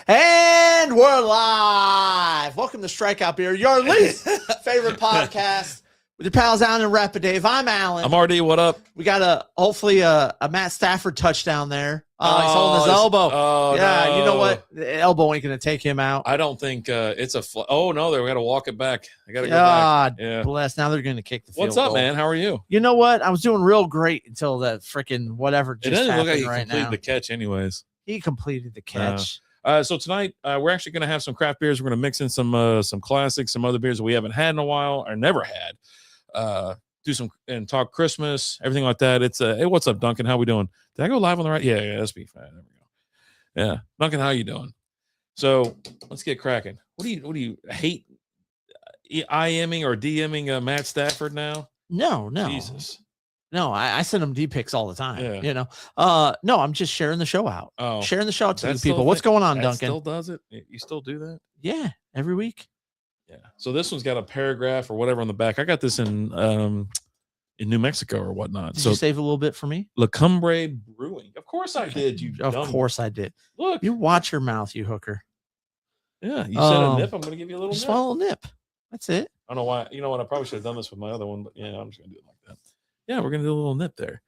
And we're live. Welcome to Strikeout Beer, your least favorite podcast with your pals Alan and Rapid Dave. I'm Alan. I'm RD. What up? We got hopefully a Matt Stafford touchdown there. He's holding his elbow. Oh, yeah, no. You know what? The elbow ain't going to take him out. I don't think it's a. Oh no, we got to walk it back. I got to go God back. Yeah. bless. Now they're going to kick the field What's up, goal. man? How are you? You know what? I was doing real great until that freaking whatever It just doesn't happened look like you right completed now. the catch, anyways. He completed the catch. So tonight we're actually going to have some craft beers. We're going to mix in some classics, some other beers that we haven't had in a while or never had. Do some and talk Christmas, everything like that. It's hey, what's up, Duncan? How we doing? Did I go live on the right? Yeah, that's be fine. There we go. Yeah, Duncan, how you doing? So let's get cracking. What do you hate? IMing or DMing Matt Stafford now? No. Jesus. No, I send them D-pics all the time. Yeah. You know, no, I'm just sharing the show out. Oh, Sharing the show out to the That's people. still What's going on, that Duncan? Still does it? You still do that? Yeah, every week. Yeah. So this one's got a paragraph or whatever on the back. I got this in New Mexico or whatnot. Did So you save a little bit for me? La Cumbre Brewing. Of course I did. You Of dumb. course I did. Look. You watch your mouth, you hooker. Yeah. You said a nip. I'm going to give you a little Just nip. want a little nip. That's it. I don't know why. You know what? I probably should have done this with my other one, but yeah, I'm just going to do it like that. Yeah, we're going to do a little nip there.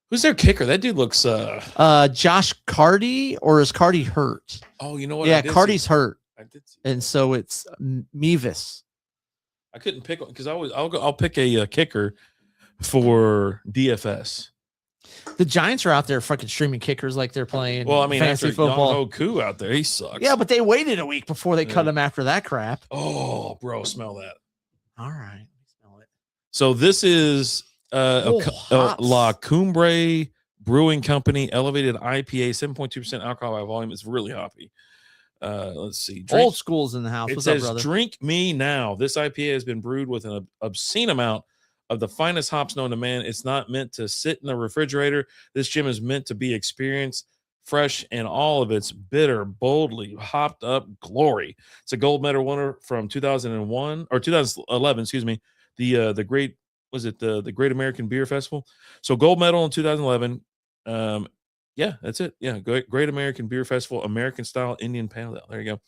Who's their kicker? That dude looks. Josh Carty, or is Carty hurt? Oh, you know what? Yeah, Carty's hurt, I did see and so it's Mevis. I couldn't pick one because I'll pick a kicker for DFS. The Giants are out there fucking streaming kickers like they're playing. Well, I mean, fantasy after football. Ku out there, he sucks. Yeah, but they waited a week before they cut him after that crap. Oh, bro, smell that. All right, smell it. So this is La Cumbre Brewing Company Elevated IPA, 7.2% alcohol by volume. It's really hoppy. Let's see. Old school's in the house. It What's says, up, brother? "Drink me now." This IPA has been brewed with an obscene amount of the finest hops known to man. It's not meant to sit in the refrigerator. This gin is meant to be experienced, fresh, and all of its bitter, boldly hopped up glory. It's a gold medal winner from 2001 or 2011. Excuse me. The great the Great American Beer Festival. So gold medal in 2011. Yeah, that's it. Yeah, Great American Beer Festival, American style Indian Pale Ale. There you go.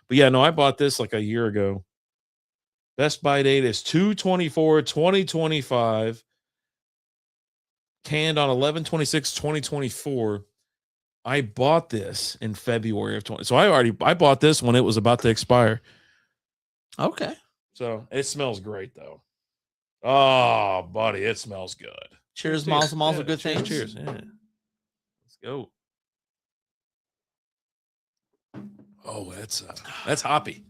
But yeah, no, I bought this like a year ago. Best buy date is 2/24/2025. Canned on 11/26/2024. I bought this in February of 20. So I bought this when it was about to expire. Okay. So it smells great though. Oh, buddy, it smells good. Cheers, Malls. Malls are good cheers, things. Cheers. Yeah. Let's go. Oh, that's hoppy.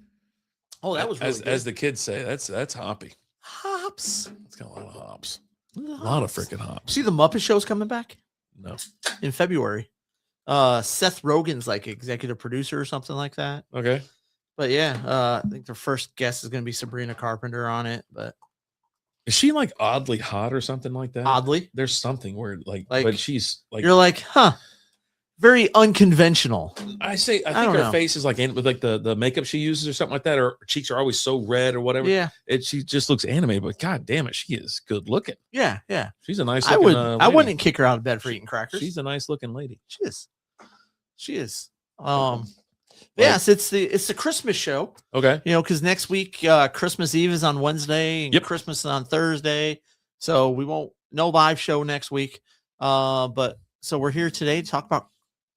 Oh, that was really good. As the kids say, that's hoppy. Hops. It's got a lot of hops. A lot of freaking hops. See, the Muppet Show's coming back No. in February. Seth Rogen's like executive producer or something like that. Okay. But yeah, I think their first guest is going to be Sabrina Carpenter on it. But Is she like oddly hot or something like that? oddly, There's something weird, Like, but she's like, you're like, huh? Very unconventional. I think don't her know. face is like with like the makeup she uses or something like that, or her cheeks are always so red or whatever. Yeah, She just looks animated, but god damn it, she is good looking. yeah. She's a nice. I looking, would. lady. I wouldn't kick her out of bed for eating crackers. She's a nice looking lady. She is. She is. Yes, it's the Christmas show. Okay. You know, because next week Christmas Eve is on Wednesday and Yep. Christmas is on Thursday, so we won't no live show next week. But so we're here today to talk about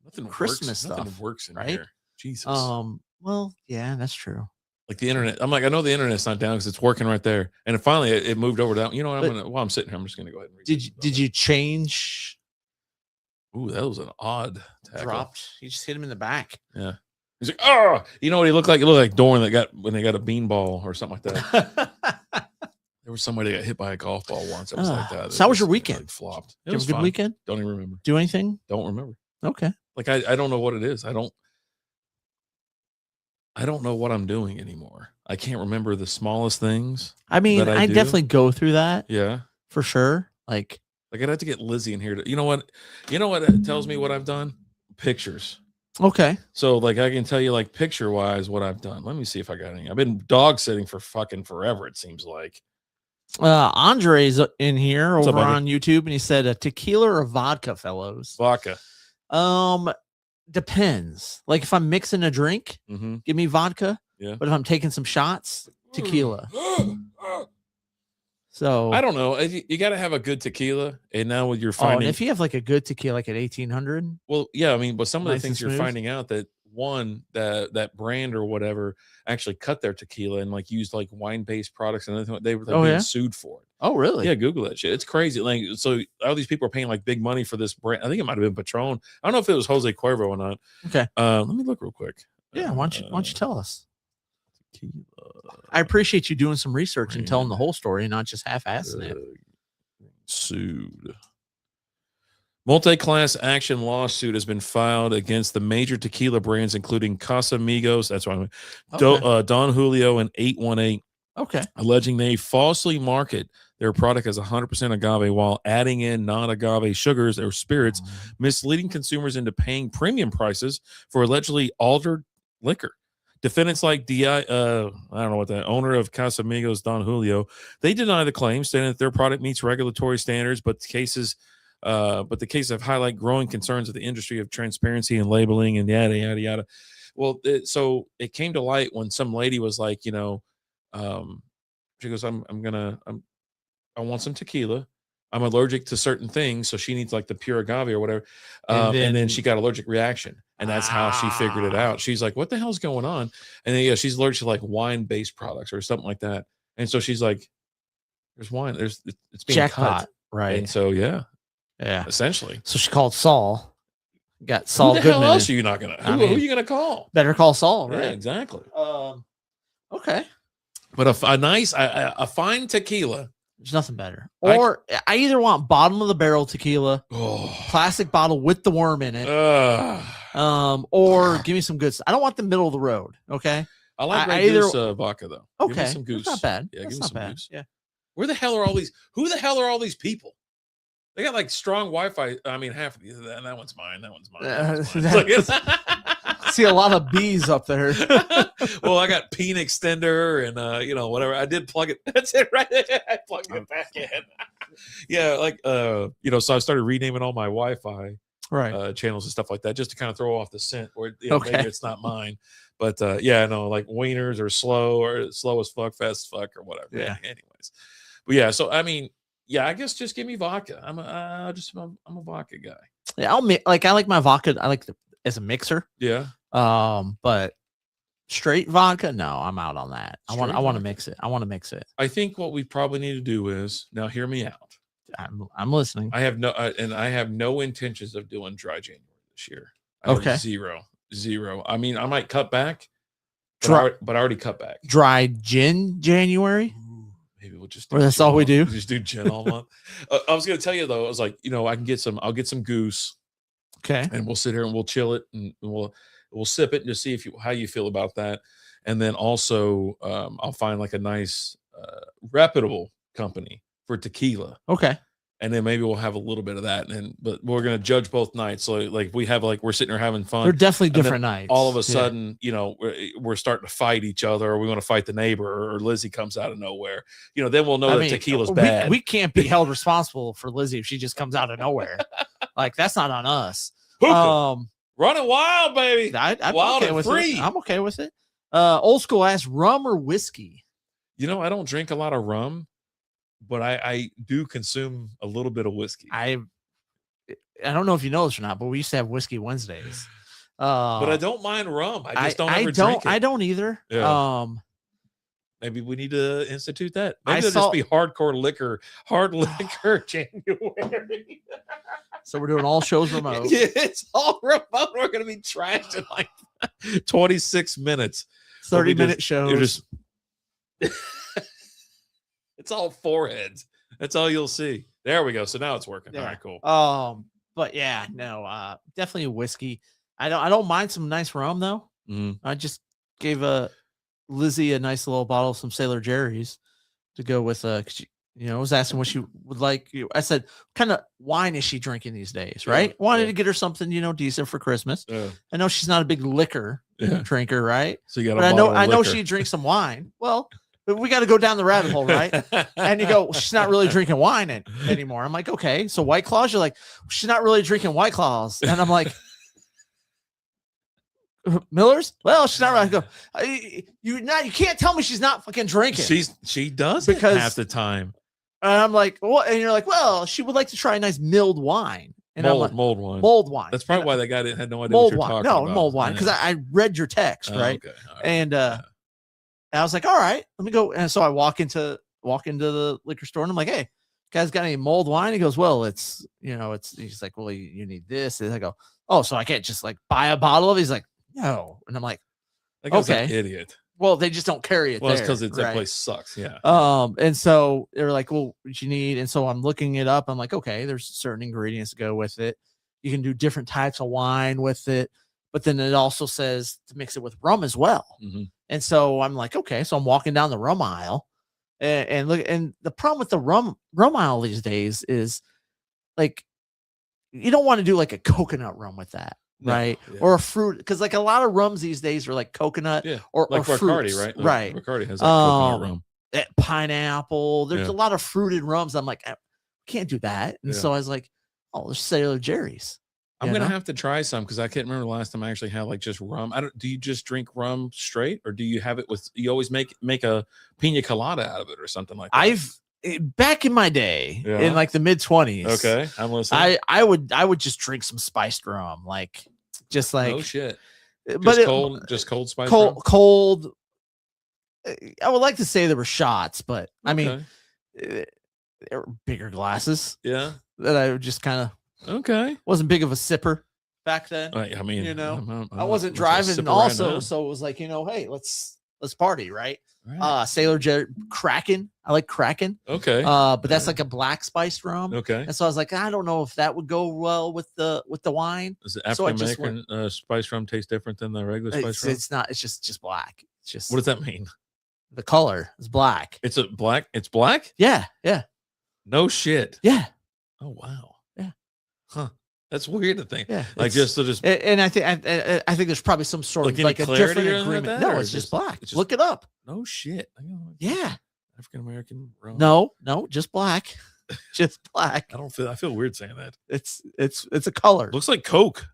Nothing Christmas works, Nothing stuff, works in right? here. Jesus. Well, yeah, that's true. Like the internet. I'm like, I know the internet's not down because it's working right there. And finally it moved over down. You know what? While I'm sitting here, I'm just gonna go ahead and read Did you change? Ooh, that was an odd tackle. Dropped. You just hit him in the back. Yeah. He's like, oh, you know what he looked like? He looked like Dorn when they got a beanball or something like that. There was somebody that got hit by a golf ball once. It was like that. So how was your It weekend? like flopped. Did It you was have a good fine. weekend? Don't even remember. Do anything? Don't remember. Okay. Like I don't know what it is. I don't know what I'm doing anymore. I can't remember the smallest things. I mean, that I I do. definitely go through that Yeah. for sure. Like, I'd have to get Lizzie in here to, you know what it tells me what I've done? Pictures. okay. So like I can tell you like picture wise what I've done. Let me see if I got any. I've been dog sitting for fucking forever, it seems like. Andre's in here What's over up, buddy? on YouTube, and he said, tequila or vodka, fellows? Vodka. depends. Like if I'm mixing a drink, Mm-hmm. give me vodka. Yeah. But if I'm taking some shots, tequila. So I don't know. You got to have a good tequila, and now with your and finding, if you have like a good tequila, like at 1800, well, yeah, I mean, but some of the Nice and things you're smooth. finding out that that brand or whatever actually cut their tequila and like used like wine based products and everything. They're Oh, being yeah? sued for it. oh really? Yeah, Google that shit. It's crazy. Like, so all these people are paying like big money for this brand. I think it might have been Patron. I don't know if it was Jose Cuervo or not. Okay. Let me look real quick. Yeah. Why don't you tell us? Tequila. I appreciate you doing some research and telling the brand, whole story and not just half-assing it. Sued. Multi-class action lawsuit has been filed against the major tequila brands, including Casamigos, that's what I mean, Okay. Don Julio, and 818, Okay. alleging they falsely market their product as 100% agave while adding in non-agave sugars or spirits, misleading consumers into paying premium prices for allegedly altered liquor. Defendants like I don't know what the owner of Casamigos, Don Julio, they deny the claim, stating that their product meets regulatory standards, but the cases have highlight growing concerns of the industry of transparency and labeling and yada yada yada. Well, so it came to light when some lady was like, she goes, I want some tequila. I'm allergic to certain things, so she needs like the pure agave or whatever. And then she got allergic reaction, and that's how she figured it out. She's like, "What the hell's going on?" And then she's allergic to like wine-based products or something like that. And so she's like, "There's wine. It's being Jackpot. cut." Right. And so yeah, essentially. essentially. So she called Saul. Got Saul Who the hell Goodman. else are you not gonna? Who are you gonna call? Better call Saul, right? Yeah, exactly. Okay. But a nice, a fine tequila. There's nothing better. Or I either want bottom of the barrel tequila, plastic bottle with the worm in it, or give me some good. I don't want the middle of the road. Okay. I like Grey Goose vodka though. Okay, give me some Goose. That's not bad. Yeah, That's give me not some bad. Goose. Yeah. Who the hell are all these people? They got like strong Wi-Fi. I mean, half of these. That one's mine. That one's mine. See a lot of bees up there. Well, I got peen extender and whatever. I did plug it. That's it, right? I plugged it back in. Yeah, like so I started renaming all my Wi-Fi channels and stuff like that, just to kind of throw off the scent, or maybe it's not mine. But like wieners or slow as fuck, fast as fuck, or whatever. Yeah. Anyways, but yeah. So I mean, yeah, I guess just give me vodka. I'm a vodka guy. Yeah, I like my vodka. I like as a mixer. Yeah. But straight vodka, no, I'm out on that. I want to mix it. I want to mix it. I think what we probably need to do is, now hear me out. I'm listening. I have no intentions of doing dry January this year. Zero. I mean, I might cut back, but I already cut back. Dry gin January. Ooh, maybe we'll just. Or that's all we do. Just do gin all month. I was gonna tell you though. I was like, I can get some. I'll get some Goose. Okay. And we'll sit here and we'll chill it and we'll sip it and just see how you feel about that. And then also, I'll find like a nice, reputable company for tequila. Okay. And then maybe we'll have a little bit of that. But we're going to judge both nights. So like we're sitting there having fun. They're definitely different nights. All of a sudden, we're starting to fight each other, or we want to fight the neighbor, or Lizzie comes out of nowhere. Then we'll know that tequila's bad. We can't be held responsible for Lizzie if she just comes out of nowhere. Like that's not on us. Running wild, baby. I'm wild okay and with free. it. I'm okay with it. Old school asks, rum or whiskey? I don't drink a lot of rum, but I do consume a little bit of whiskey. I don't know if you know this or not, but we used to have whiskey Wednesdays. But I don't mind rum. I just don't ever drink it. I don't either. Yeah. Maybe we need to institute that. Maybe it'll just be hard liquor January. So we're doing all shows remote. Yeah, it's all remote. We're going to be trashed in like 26 minutes. 30-minute shows. It's all foreheads. That's all you'll see. There we go. So now it's working. Yeah. All right, cool. But yeah, no, definitely whiskey. I don't mind some nice rum though. I just gave Lizzie a nice little bottle of some Sailor Jerry's to go with I was asking what she would like. I said, what kind of wine is she drinking these days? Right. Wanted to get her something, decent for Christmas. I know she's not a big liquor drinker. Right. So you got, but I know she drinks some wine. Well, but we got to go down the rabbit hole. Right. And you go, she's not really drinking wine anymore. I'm like, okay. So White Claws, you're like, she's not really drinking White Claws. And I'm like, Miller's? Well, she's not right. I go, you can't tell me she's not fucking drinking. She does because half the time. And I'm like, what? And you're like, well, she would like to try a nice milled wine. And Mold wine. Mold wine. That's probably why that guy had no idea mold what you're wine. talking No, about. mold wine. Because I read your text, right? Okay. All right. And I was like, all right, let me go. And so I walk into the liquor store and I'm like, hey, guys, got any mold wine? He goes, well, it's he's like, well, you need this. And I go, oh, so I can't just like buy a bottle of it? He's like, no. And I'm like, that guy's okay, an idiot. Well, they just don't carry it. Well, it's because that place sucks. Yeah. And so they're like, well, what you need? And so I'm looking it up. I'm like, okay, there's certain ingredients to go with it. You can do different types of wine with it, but then it also says to mix it with rum as well. Mm-hmm. And so I'm like, okay, so I'm walking down the rum aisle, and look, and the problem with the rum aisle these days is like, you don't want to do like a coconut rum with that. Right. Yeah. Or a fruit, because like a lot of rums these days are like coconut or like fruits, Bacardi, right? Right. Bacardi has coconut rum. Pineapple. There's a lot of fruited rums. I'm like, I can't do that. And so I was like, oh, there's Sailor Jerry's. I'm gonna have to try some because I can't remember the last time I actually had like just rum. Do you just drink rum straight, or do you have it with? You always make a pina colada out of it or something like that? Back in my day, in like the mid-20s. Okay, I'm listening. I would just drink some spiced rum, like just like oh shit. But just cold spiced rum? Cold. I would like to say there were shots, but I mean, there were bigger glasses. Yeah, that I would just kind of wasn't big of a sipper back then. I mean, I wasn't driving also, right, so it was like, hey, let's party, right? Sailor Jerry, crackin. I like crackin. Okay. But that's like a black spiced rum. Okay. And so I was like, I don't know if that would go well with the wine. Does the African American spice rum taste different than the regular spice rum? It's not. It's just black. It's just. What does that mean? The color is black. It's black. It's black. Yeah. Yeah. No shit. Yeah. Oh wow. Yeah. Huh. That's weird to think. Yeah. Like just. And I think there's probably some sort of like a different agreement. No, it's just black. Look it up. No shit. Yeah. African American rum. No, just black. Just black. I feel weird saying that. It's a color. Looks like Coke.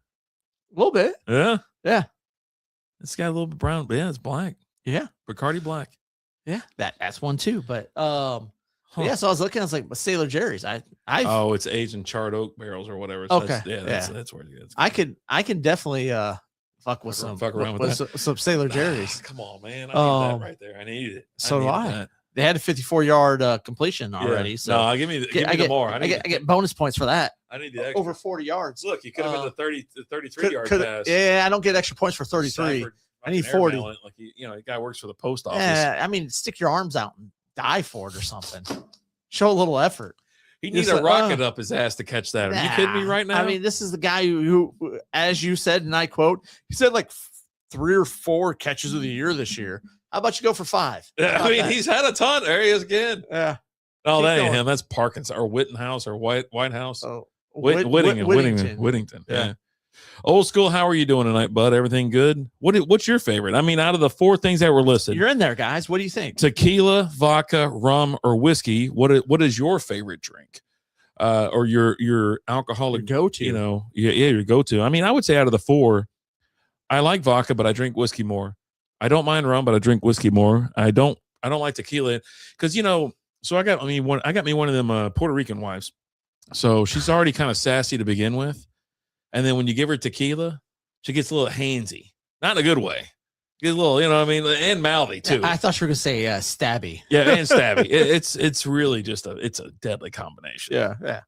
A little bit. Yeah. Yeah. It's got a little bit brown, but yeah, it's black. Yeah. Bacardi black. Yeah. That's one too. But yeah, so I was looking, I was like, Sailor Jerry's. It's aged in charred oak barrels or whatever. So okay. That's where it is. I can definitely fuck around with some Sailor Jerry's. Come on, man. I need that right there. I need it. So do I. They had a 54-yard completion already. So no, give me more. I get bonus points for that. I need the extra. Over 40 yards. Look, you could have been the 33-yard pass. Yeah, I don't get extra points for 33. I need 40. Like the guy works for the post office. Yeah, I mean, stick your arms out and die for it or something. Show a little effort. He needs a rocket up his ass to catch that. Are you kidding me right now? I mean, this is the guy who, as you said, and I quote, he said like 3 or 4 catches of the year this year. How about you go for 5? I mean, he's had a ton. There he is again. Yeah. Oh, that ain't him. That's Parkinson or Whittenhouse or White House. Oh, Whittington. Yeah. Old school. How are you doing tonight, bud? Everything good? What's your favorite? I mean, out of the 4 things that were listed, you're in there, guys. What do you think? Tequila, vodka, rum, or whiskey? What is your favorite drink? Or your alcoholic go-to? Your go-to. I mean, I would say out of the 4, I like vodka, but I drink whiskey more. I don't mind rum, but I drink whiskey more. I don't like tequila because So I got me one of them Puerto Rican wives. So she's already kind of sassy to begin with, and then when you give her tequila, she gets a little handsy, not in a good way. Get a little, and mouthy too. I thought you were gonna say stabby. Yeah, and stabby. It's really just a deadly combination. Yeah.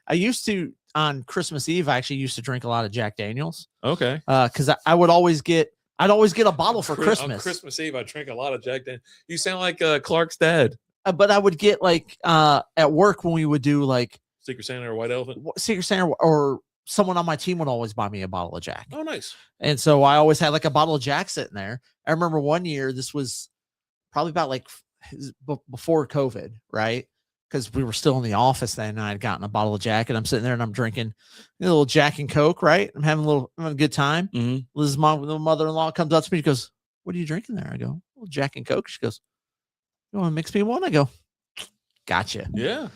I used to on Christmas Eve. I actually used to drink a lot of Jack Daniels. Okay. Because I'd always get a bottle for Christmas. On Christmas Eve, I drink a lot of Jack Daniels. You sound like Clark's dad. But I would get like at work when we would do like Secret Santa or White Elephant. Secret Santa or someone on my team would always buy me a bottle of Jack. Oh, nice. And so I always had like a bottle of Jack sitting there. I remember one year, this was probably about like before COVID, right? Because we were still in the office then, and I'd gotten a bottle of Jack, and I'm sitting there and I'm drinking a little Jack and Coke, right? I'm having a good time. Mm-hmm. Liz's mother-in-law comes up to me. She goes, "What are you drinking there?" I go, "Well, Jack and Coke." She goes, "You want to mix me one?" I go, "Gotcha." Yeah.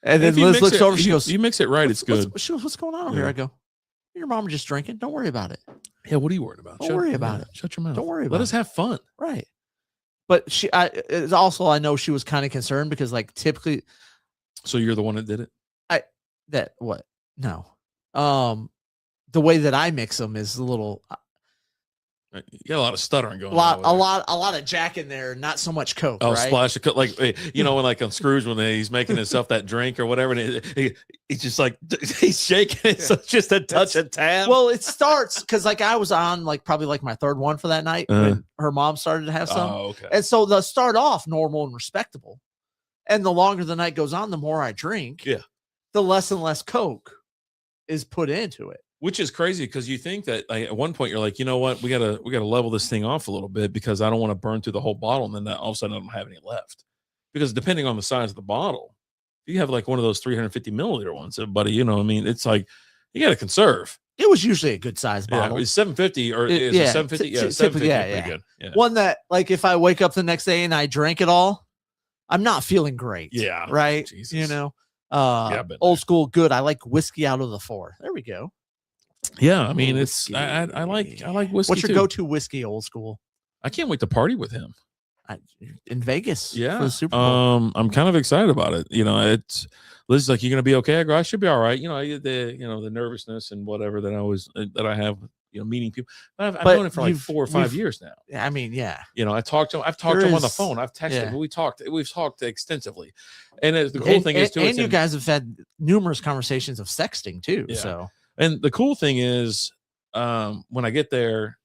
And then Liz looks over. She goes, "You mix it right, it's good." What's going on over here? I go, Your mom just drinking. Don't worry about it. Yeah, what are you worried about? Don't worry about it. Shut your mouth. Don't worry about Let us have fun. Right. But it's also, I know she was kind of concerned because like typically. So you're the one that did it? No. The way that I mix them is a little. You got a lot of stuttering going on. A lot of Jack in there, not so much Coke. Oh, right? splash of Coke. Like, when like on Scrooge, when he's making himself that drink or whatever, and he's just like, he's shaking it. So it's just a touch of tab. Well, it starts because like I was on like probably like my third one for that night when her mom started to have some. Oh, okay. And so they'll start off normal and respectable. And the longer the night goes on, the more I drink. Yeah. The less and less Coke is put into it. Which is crazy because you think that like, at one point you're like, you know what, we gotta level this thing off a little bit because I don't want to burn through the whole bottle and then all of a sudden I don't have any left. Because depending on the size of the bottle, if you have like one of those 350 milliliter ones, buddy, I mean, it's like you got to conserve. It was usually a good size bottle. It's 750 or is it 750? Yeah, 750. Yeah, pretty good. Yeah. One that like if I wake up the next day and I drank it all, I'm not feeling great. Yeah. Right. Jesus. Old school good. I like whiskey out of the 4. There we go. Yeah, I mean it's I like whiskey. What's your go-to whiskey, Old School? I can't wait to party with him in Vegas. Yeah, for the Super Bowl. I'm kind of excited about it. It's Liz's like, "You're gonna be okay?" I go, "I should be all right." The nervousness and whatever that I have. Meeting people. I've known him for like 4 or 5 years now. I mean, yeah. I've talked to him on the phone. I've texted him. We've talked extensively. And the cool thing is too. And you guys have had numerous conversations of sexting too. Yeah. So. And the cool thing is, when I get there,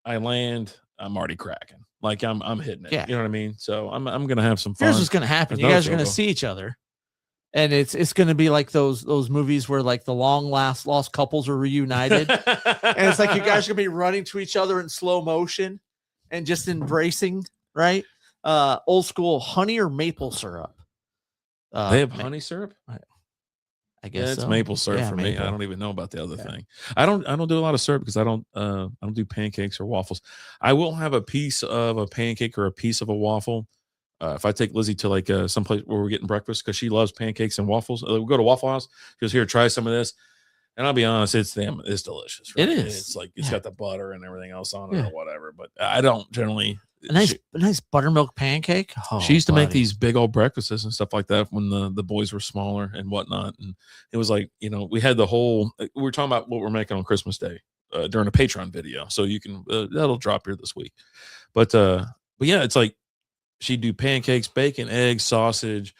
I land, I'm already cracking. Like I'm hitting it. Yeah. You know what I mean? So I'm gonna have some fun. Here's what's gonna happen. You guys are gonna see each other, and it's gonna be like those movies where like the lost couples are reunited, and it's like you guys are gonna be running to each other in slow motion and just embracing. Right? Old School honey or maple syrup. They have honey syrup. I guess it's maple syrup for me. I don't even know about the other thing. I don't do a lot of syrup because I don't do pancakes or waffles. I will have a piece of a pancake or a piece of a waffle if I take Lizzie to like someplace where we're getting breakfast because she loves pancakes and waffles. We'll go to Waffle House. She goes, "Here, try some of this." And I'll be honest, it's delicious. Right? It is. It's like it's got the butter and everything else on it or whatever. But I don't generally. A nice buttermilk pancake. Oh, she used to make these big old breakfasts and stuff like that when the boys were smaller and whatnot. And it was like, we had the whole, we were talking about what we're making on Christmas Day during a Patreon video. So you can, that'll drop here this week. But yeah, it's like she'd do pancakes, bacon, eggs, sausage,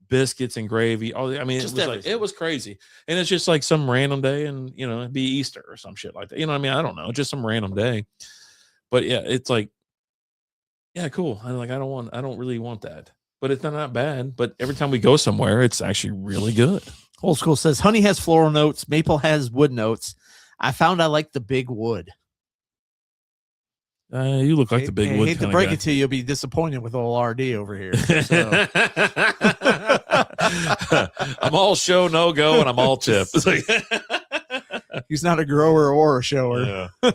biscuits and gravy. It was crazy. And it's just like some random day and, it'd be Easter or some shit like that. I mean, I don't know, just some random day. But yeah, it's like, yeah, cool. I don't really want that, but it's not bad. But every time we go somewhere, it's actually really good. Old School says honey has floral notes, maple has wood notes. I found I like the big wood. You look like the big wood. I hate to break it to you, you'll be disappointed with old RD over here. So. I'm all show no go, and I'm all tip. He's not a grower or a shower. Yeah.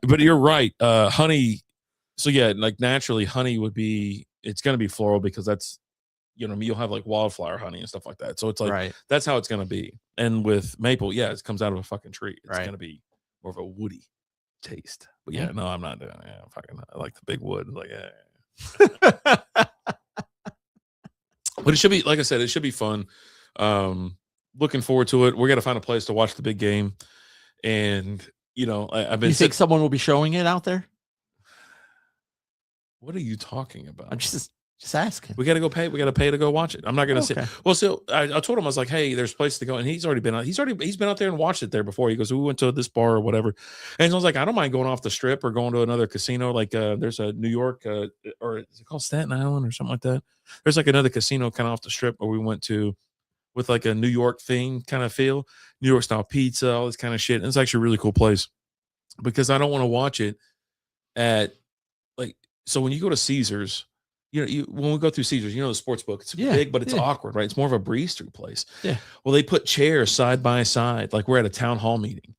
But you're right. Honey. So yeah, like naturally honey it's going to be floral because that's, you'll have like wildflower honey and stuff like that. So it's like, That's how it's going to be. And with maple, yeah, it comes out of a fucking tree. It's going to be more of a woody taste. But yeah, no, I'm not doing it. Yeah, I like the big wood. Like, yeah. But it should be, like I said, it should be fun. Looking forward to it. We're going to find a place to watch the big game. And, I've been. You think someone will be showing it out there? What are you talking about? I'm just asking. We got to go pay. We got to pay to go watch it. I'm not going to say. Well, so I told him, I was like, "Hey, there's a place to go," and he's been out there and watched it there before. He goes, "We went to this bar or whatever," and I was like, "I don't mind going off the strip or going to another casino. Like, there's a New York or is it called Staten Island or something like that? There's like another casino kind of off the strip where we went to with like a New York thing kind of feel, New York style pizza, all this kind of shit. And it's actually a really cool place because I don't want to watch it at like." So when you go to Caesars, when we go through Caesars, the sports book, it's big, but it's awkward, right? It's more of a breeze through place. Yeah. Well, they put chairs side by side, like we're at a town hall meeting,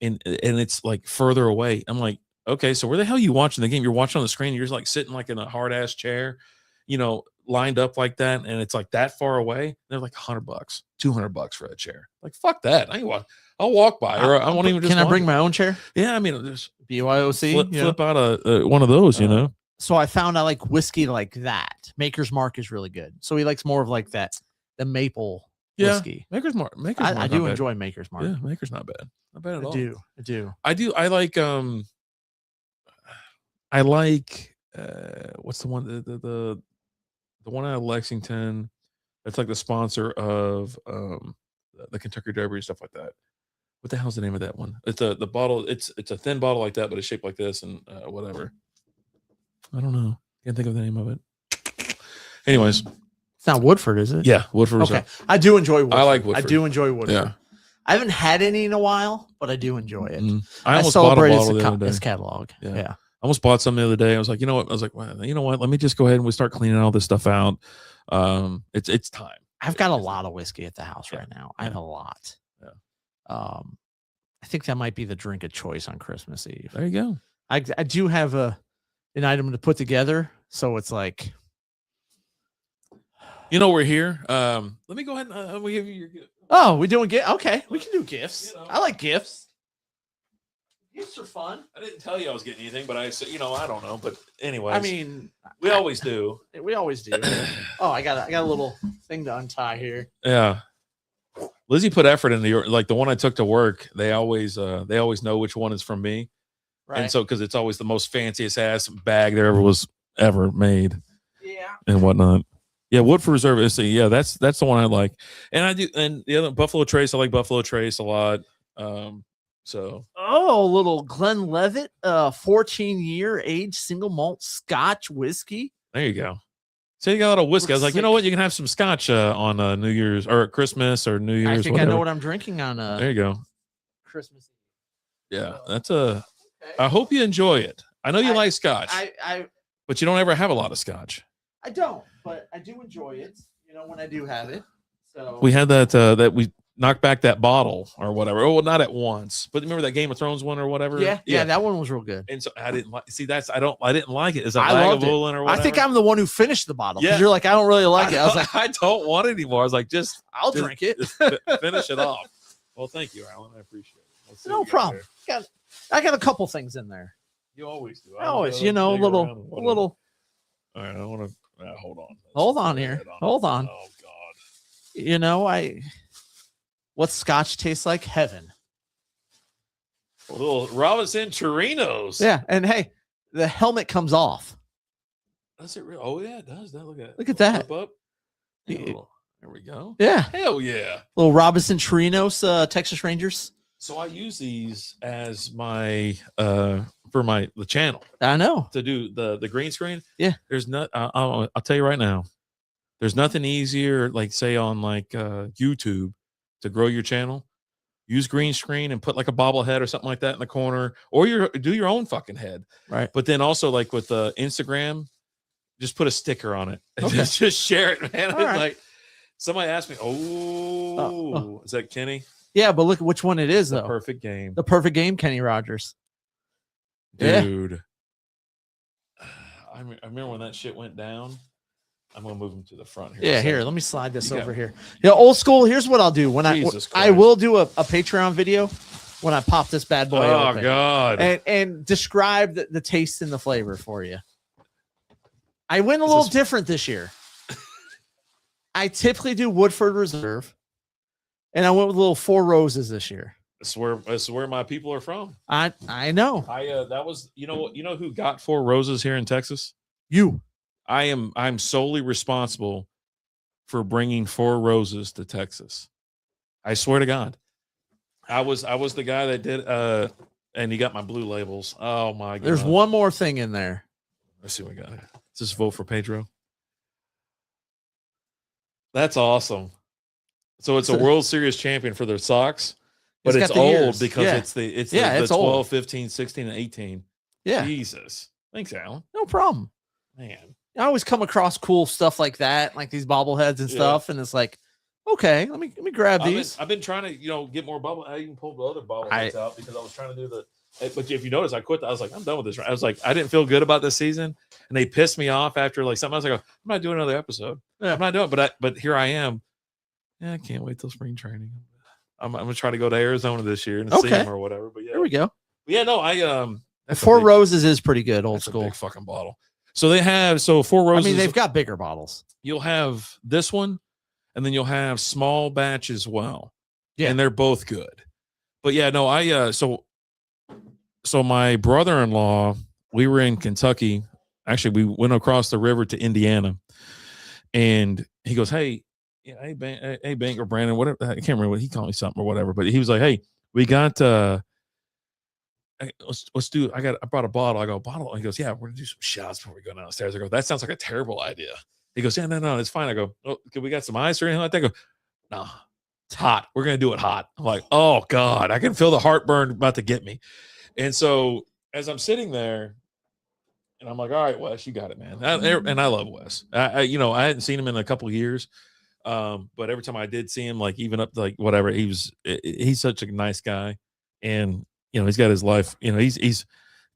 and it's like further away. I'm like, okay, so where the hell are you watching the game? You're watching on the screen. You're just like sitting like in a hard ass chair, lined up like that, and it's like that far away. They're like $100, $200 for a chair. Like fuck that. I'll walk by, or I won't even just. Can I bring it. my own chair? Yeah, I mean, just BYOC. flip out one of those, you know. So I found I like whiskey like that. Maker's Mark is really good. So he likes more of like that, the maple whiskey. Maker's Mark. I do enjoy Maker's Mark. Yeah, Maker's not bad. Not bad at all. I do. I like what's the one the one out of Lexington that's like the sponsor of the Kentucky Derby and stuff like that. What the hell's the name of that one? It's the bottle. It's a thin bottle like that, but it's shaped like this and whatever. I don't know. Can't think of the name of it. Anyways, it's not Woodford, is it? Yeah, Woodford. Okay, I do enjoy Woodford. I like Woodford. I do enjoy Woodford. Yeah. I haven't had any in a while, but I do enjoy it. I almost bought a bottle the other day. His catalog. Yeah. I almost bought some the other day. I was like, you know what? I was like, well, you know what? Let me just go ahead and we start cleaning all this stuff out. It's time. I've got a lot of whiskey at the house right now. I have a lot. Yeah. I think that might be the drink of choice on Christmas Eve. There you go. I do have an item to put together, so it's like, you know, we're here. Let me go ahead and we give you your gift. Oh, we're doing gift. Okay, we can do gifts. You know, I like gifts. Gifts are fun. I didn't tell you I was getting anything, but I said, you know, I don't know. But anyway, I mean, we always do. We always do. Oh, I got a little thing to untie here. Yeah. Lizzie put effort into like the one I took to work. They always know which one is from me. Right. And so, because it's always the most fanciest ass bag there ever made. Yeah. And whatnot. Yeah, Woodford Reserve is that's the one I like. And I do, and the other Buffalo Trace, I like Buffalo Trace a lot. Little Glenlivet, 14-year age single malt Scotch whiskey. There you go. So you got a lot of whiskey. I was like, you know what? You can have some Scotch on New Year's or Christmas or New Year's. I think whatever. I know what I'm drinking on. There you go. Christmas. Yeah, that's okay. I hope you enjoy it. I know you like Scotch, but you don't ever have a lot of Scotch. I don't, but I do enjoy it. You know, when I do have it. So we had that we knocked back that bottle or whatever. Oh, well, not at once, but remember that Game of Thrones one or whatever. Yeah, that one was real good. And so I didn't like. See, I didn't like it. Is that I loved it. Or whatever? I think I'm the one who finished the bottle. Yeah, you're like, I don't really like it. I was like, I don't want it anymore. I was like, I'll drink it. Just finish it off. Well, thank you, Alan. I appreciate it. No problem. I got a couple things in there. You always do. I always, you know, a little. All right, I want to hold on. Hold on here. Hold on. Oh God. You know, what Scotch tastes like? Heaven. A little Robinson Chirinos. Yeah, and hey, the helmet comes off. Does it really? Oh yeah, it does. Look at that. Up. There we go. Yeah. Hell yeah. Little Robinson Chirinos, Texas Rangers. So I use these as my for the channel. I know. To do the green screen. Yeah. There's not I'll tell you right now. There's nothing easier, like say on like YouTube, to grow your channel. Use green screen and put like a bobblehead or something like that in the corner, or do your own fucking head. Right. But then also like with Instagram, just put a sticker on it. And okay. just share it, man. Right. Like somebody asked me, is that Kenny? Yeah, but look at which one it is, though. Perfect game. The perfect game, Kenny Rogers. Dude. Yeah. I remember when that shit went down. I'm gonna move him to the front here. Yeah, here. Let me slide this over here. Yeah, old school. Here's what I'll do when I will do a Patreon video when I pop this bad boy open. Oh God! And describe the taste and the flavor for you. I went a little different this year. I typically do Woodford Reserve, and I went with a little Four Roses this year. That's where my people are from. I know. That was you know who got Four Roses here in Texas? You. I'm solely responsible for bringing Four Roses to Texas. I swear to God. I was the guy that did and he got my blue labels. Oh my God. There's one more thing in there. Let's see what we got here. Is this vote for Pedro? That's awesome. So it's a World Series champion for their Sox, but it's old because it's the 12, 15, 16, and 18. Yeah. Jesus. Thanks, Alan. No problem. Man. I always come across cool stuff like that, like these bobbleheads and stuff, and it's like, okay, let me grab these. I've been trying to get more bubble. I even pulled the other bobbleheads out because I was trying to do but if you notice, I quit. I was like, I'm done with this. I was like, I didn't feel good about this season, and they pissed me off after like something else. I go, I'm not doing another episode. Yeah. I'm not doing it, but here I am. Yeah, I can't wait till spring training. I'm gonna try to go to Arizona this year and see him or whatever. But yeah, there we go. Yeah, no, Four Roses is pretty good, old school. A big fucking bottle. So they have Four Roses. I mean, they've got bigger bottles. You'll have this one, and then you'll have small batch as well. Yeah, and they're both good. But yeah, no, so my brother-in-law, we were in Kentucky. Actually, we went across the river to Indiana, and he goes, "Hey, hey, Bank or Brandon, whatever. I can't remember what he called me something or whatever, but he was like, "Hey, we got let's do. I brought a bottle. I go bottle. He goes, "Yeah, we're gonna do some shots before we go downstairs." I go, "That sounds like a terrible idea." He goes, "Yeah, no, it's fine." I go, "Oh, we got some ice or anything like that?" I go, "No, it's hot. We're gonna do it hot." I'm like, "Oh God, I can feel the heartburn about to get me." And so as I'm sitting there, and I'm like, "All right, Wes, you got it, man." And I love Wes. I hadn't seen him in a couple of years, but every time I did see him, like even up to like whatever, he's such a nice guy, and he's got his life. He's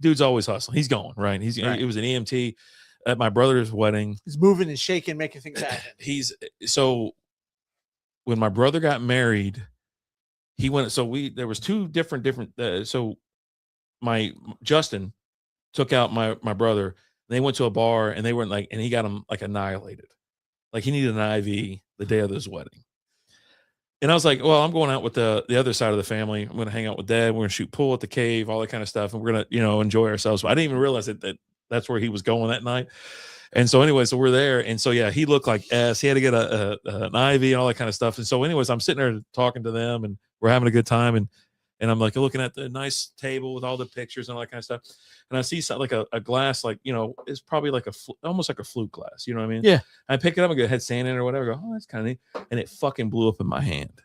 dude's always hustling. He's going right. It was an EMT at my brother's wedding. He's moving and shaking, making things happen. So when my brother got married, he went. So there was two different. So my Justin took out my brother. They went to a bar and they weren't and he got him like annihilated. Like he needed an IV the day of his wedding. And I was like, well, I'm going out with the other side of the family. I'm going to hang out with Dad. We're going to shoot pool at the cave, all that kind of stuff. And we're going to, enjoy ourselves. But I didn't even realize that that's where he was going that night. And so anyway, so we're there. And so, yeah, he looked like ass. He had to get an IV and all that kind of stuff. And so anyways, I'm sitting there talking to them and we're having a good time. And I'm like looking at the nice table with all the pictures and all that kind of stuff. And I see something like a glass, it's probably like almost like a flute glass. You know what I mean? Yeah. I pick it up and go, had sand in it or whatever. I go, oh, that's kind of neat. And it fucking blew up in my hand.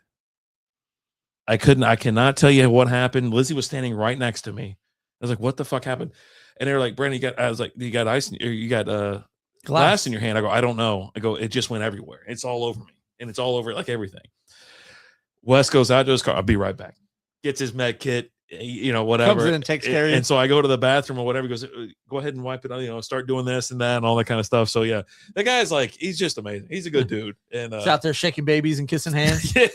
I cannot tell you what happened. Lizzie was standing right next to me. I was like, what the fuck happened? And they were like, Brandon, you got ice, or you got glass in your hand. I go, I don't know. I go, it just went everywhere. It's all over me. And it's all over like everything. Wes goes out to his car. I'll be right back. Gets his med kit, whatever. Comes in and takes care of you. And so I go to the bathroom or whatever. He goes, go ahead and wipe it, start doing this and that and all that kind of stuff. So yeah, that guy's he's just amazing. He's a good dude. And he's out there shaking babies and kissing hands. Yeah,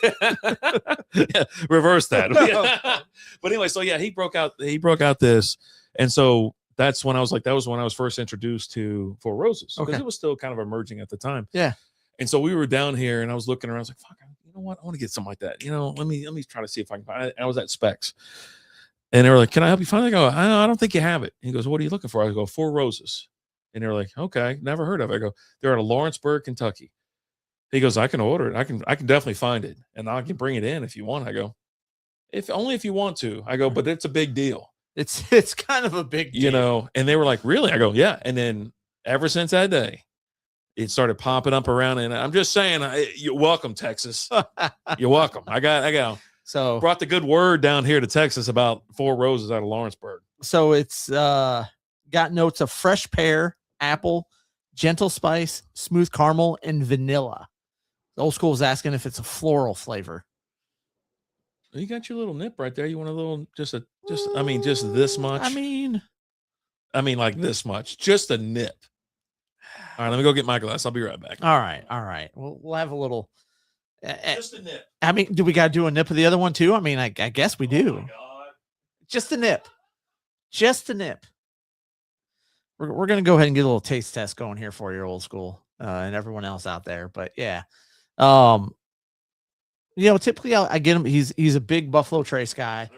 reverse that. But anyway, so yeah, he broke out this. And so that's when I was like, that was when I was first introduced to Four Roses. Because it was still kind of emerging at the time. Yeah. And so we were down here and I was looking around. I was like, fuck, you know what? I want to get something like that. Let me try to see if I can find it. I was at Specs. And they were like, can I help you find it? I go, I don't think you have it. He goes, what are you looking for? I go, Four Roses. And they're like, okay, never heard of it. I go, they're out of Lawrenceburg, Kentucky. He goes, I can order it. I can definitely find it. And I can bring it in if you want. I go, if you want to. I go, but it's a big deal. It's kind of a big deal. And they were like, really? I go, yeah. And then ever since that day, it started popping up around, and I'm just saying, you're welcome, Texas. You're welcome. I got. So brought the good word down here to Texas about Four Roses out of Lawrenceburg. So it's got notes of fresh pear, apple, gentle spice, smooth caramel, and vanilla. The old school is asking if it's a floral flavor. You got your little nip right there. You want a little, just this much. I mean, like this much, just a nip. All right, let me go get my glass. I'll be right back. All right. We'll have a little. Just a nip. I mean, do we got to do a nip of the other one too? I mean, I guess we do. Oh my God. Just a nip. We're gonna go ahead and get a little taste test going here for your old school and everyone else out there. But yeah, typically I get him. He's a big Buffalo Trace guy.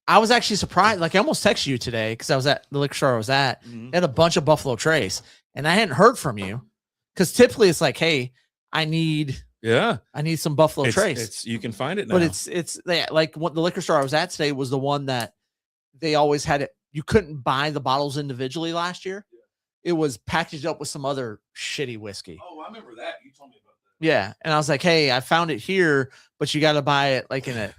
I was actually surprised. Like I almost texted you today because I was at the liquor store I was at. They had a bunch of Buffalo Trace, and I hadn't heard from you because typically it's like, hey, I need some Buffalo Trace. You can find it now, but it's like what the liquor store I was at today was the one that they always had it. You couldn't buy the bottles individually last year. It was packaged up with some other shitty whiskey. Oh, I remember that. You told me about that. Yeah, and I was like, hey, I found it here, but you got to buy it like in a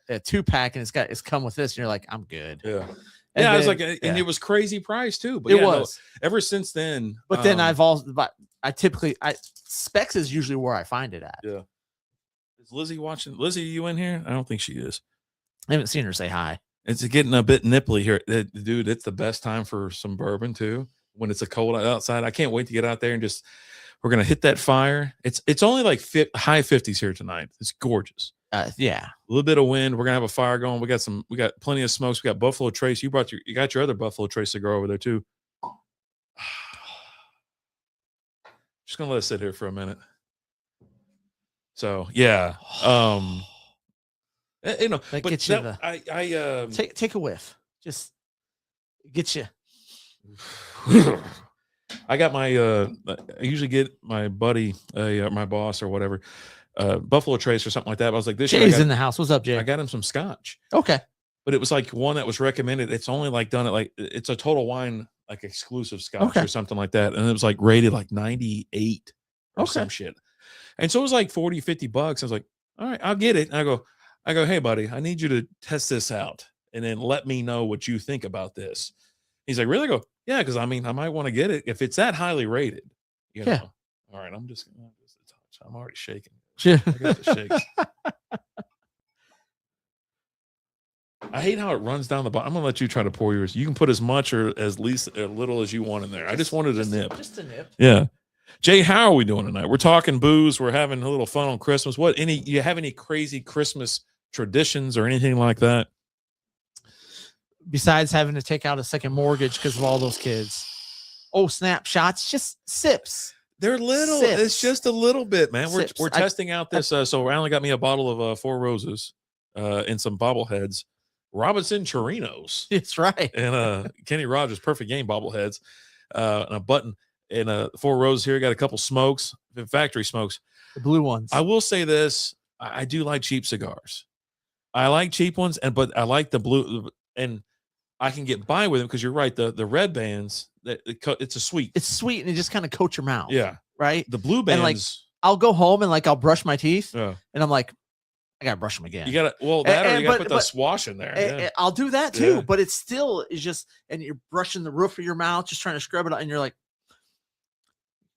2-pack, and it's come with this, and you're like, I'm good. Yeah. And I was like, and it was crazy price too. But it was. Ever since then. But then Specs is usually where I find it at. Yeah. Is Lizzie watching? Lizzie, are you in here? I don't think she is. I haven't seen her say hi. It's getting a bit nipply here. Dude, it's the best time for some bourbon too. When it's a cold outside. I can't wait to get out there and just We're gonna hit that fire. It's only like high 50s here tonight. It's gorgeous. Yeah, A little bit of wind. We're gonna have a fire going. We got plenty of smokes. We got Buffalo Trace. You got your other Buffalo Trace cigar over there too. Just gonna let it sit here for a minute. So yeah, you know, that but gets you I take a whiff. Just get you. I got my I usually get my buddy, my boss or whatever, Buffalo Trace or something like that. But I was like, this year Jay's in the house. What's up, Jay? I got him some scotch. Okay. But it was like one that was recommended. It's only like done at like it's a Total Wine like exclusive scotch or something like that. And it was like rated like 98 or some shit. And so it was like 40, $50. I was like, all right, I'll get it. And I go, hey buddy, I need you to test this out and then let me know what you think about this. He's like, really? I go, yeah, because I mean, I might want to get it if it's that highly rated. You know. All right, I'm just gonna touch. I'm already shaking. Yeah. I got the shakes. I hate how it runs down the bottom. I'm gonna let you try to pour yours. You can put as much or as little as you want in there. I just wanted a nip. Just a nip. Yeah. Jay, how are we doing tonight? We're talking booze. We're having a little fun on Christmas. You have any crazy Christmas traditions or anything like that? Besides having to take out a second mortgage because of all those kids. Oh, snapshots, just sips. They're little. Sips. It's just a little bit, man. Sips. We're testing out this. So I only got me a bottle of Four Roses and some bobbleheads. Robinson Chirinos. That's right. And Kenny Rogers Perfect Game bobbleheads and a button and 4 Roses here. Got a couple smokes, factory smokes. The blue ones. I will say this. I do like cheap cigars. I like cheap ones, but I like the blue, and I can get by with them because you're right. The red bands, it's a sweet. It's sweet, and it just kind of coats your mouth. Yeah. Right? The blue bands. And like, I'll go home and like I'll brush my teeth, and I'm like, I gotta brush them again. You gotta or you gotta put the swash in there. I'll do that too, but it still is just, and you're brushing the roof of your mouth, just trying to scrub it out, and you're like,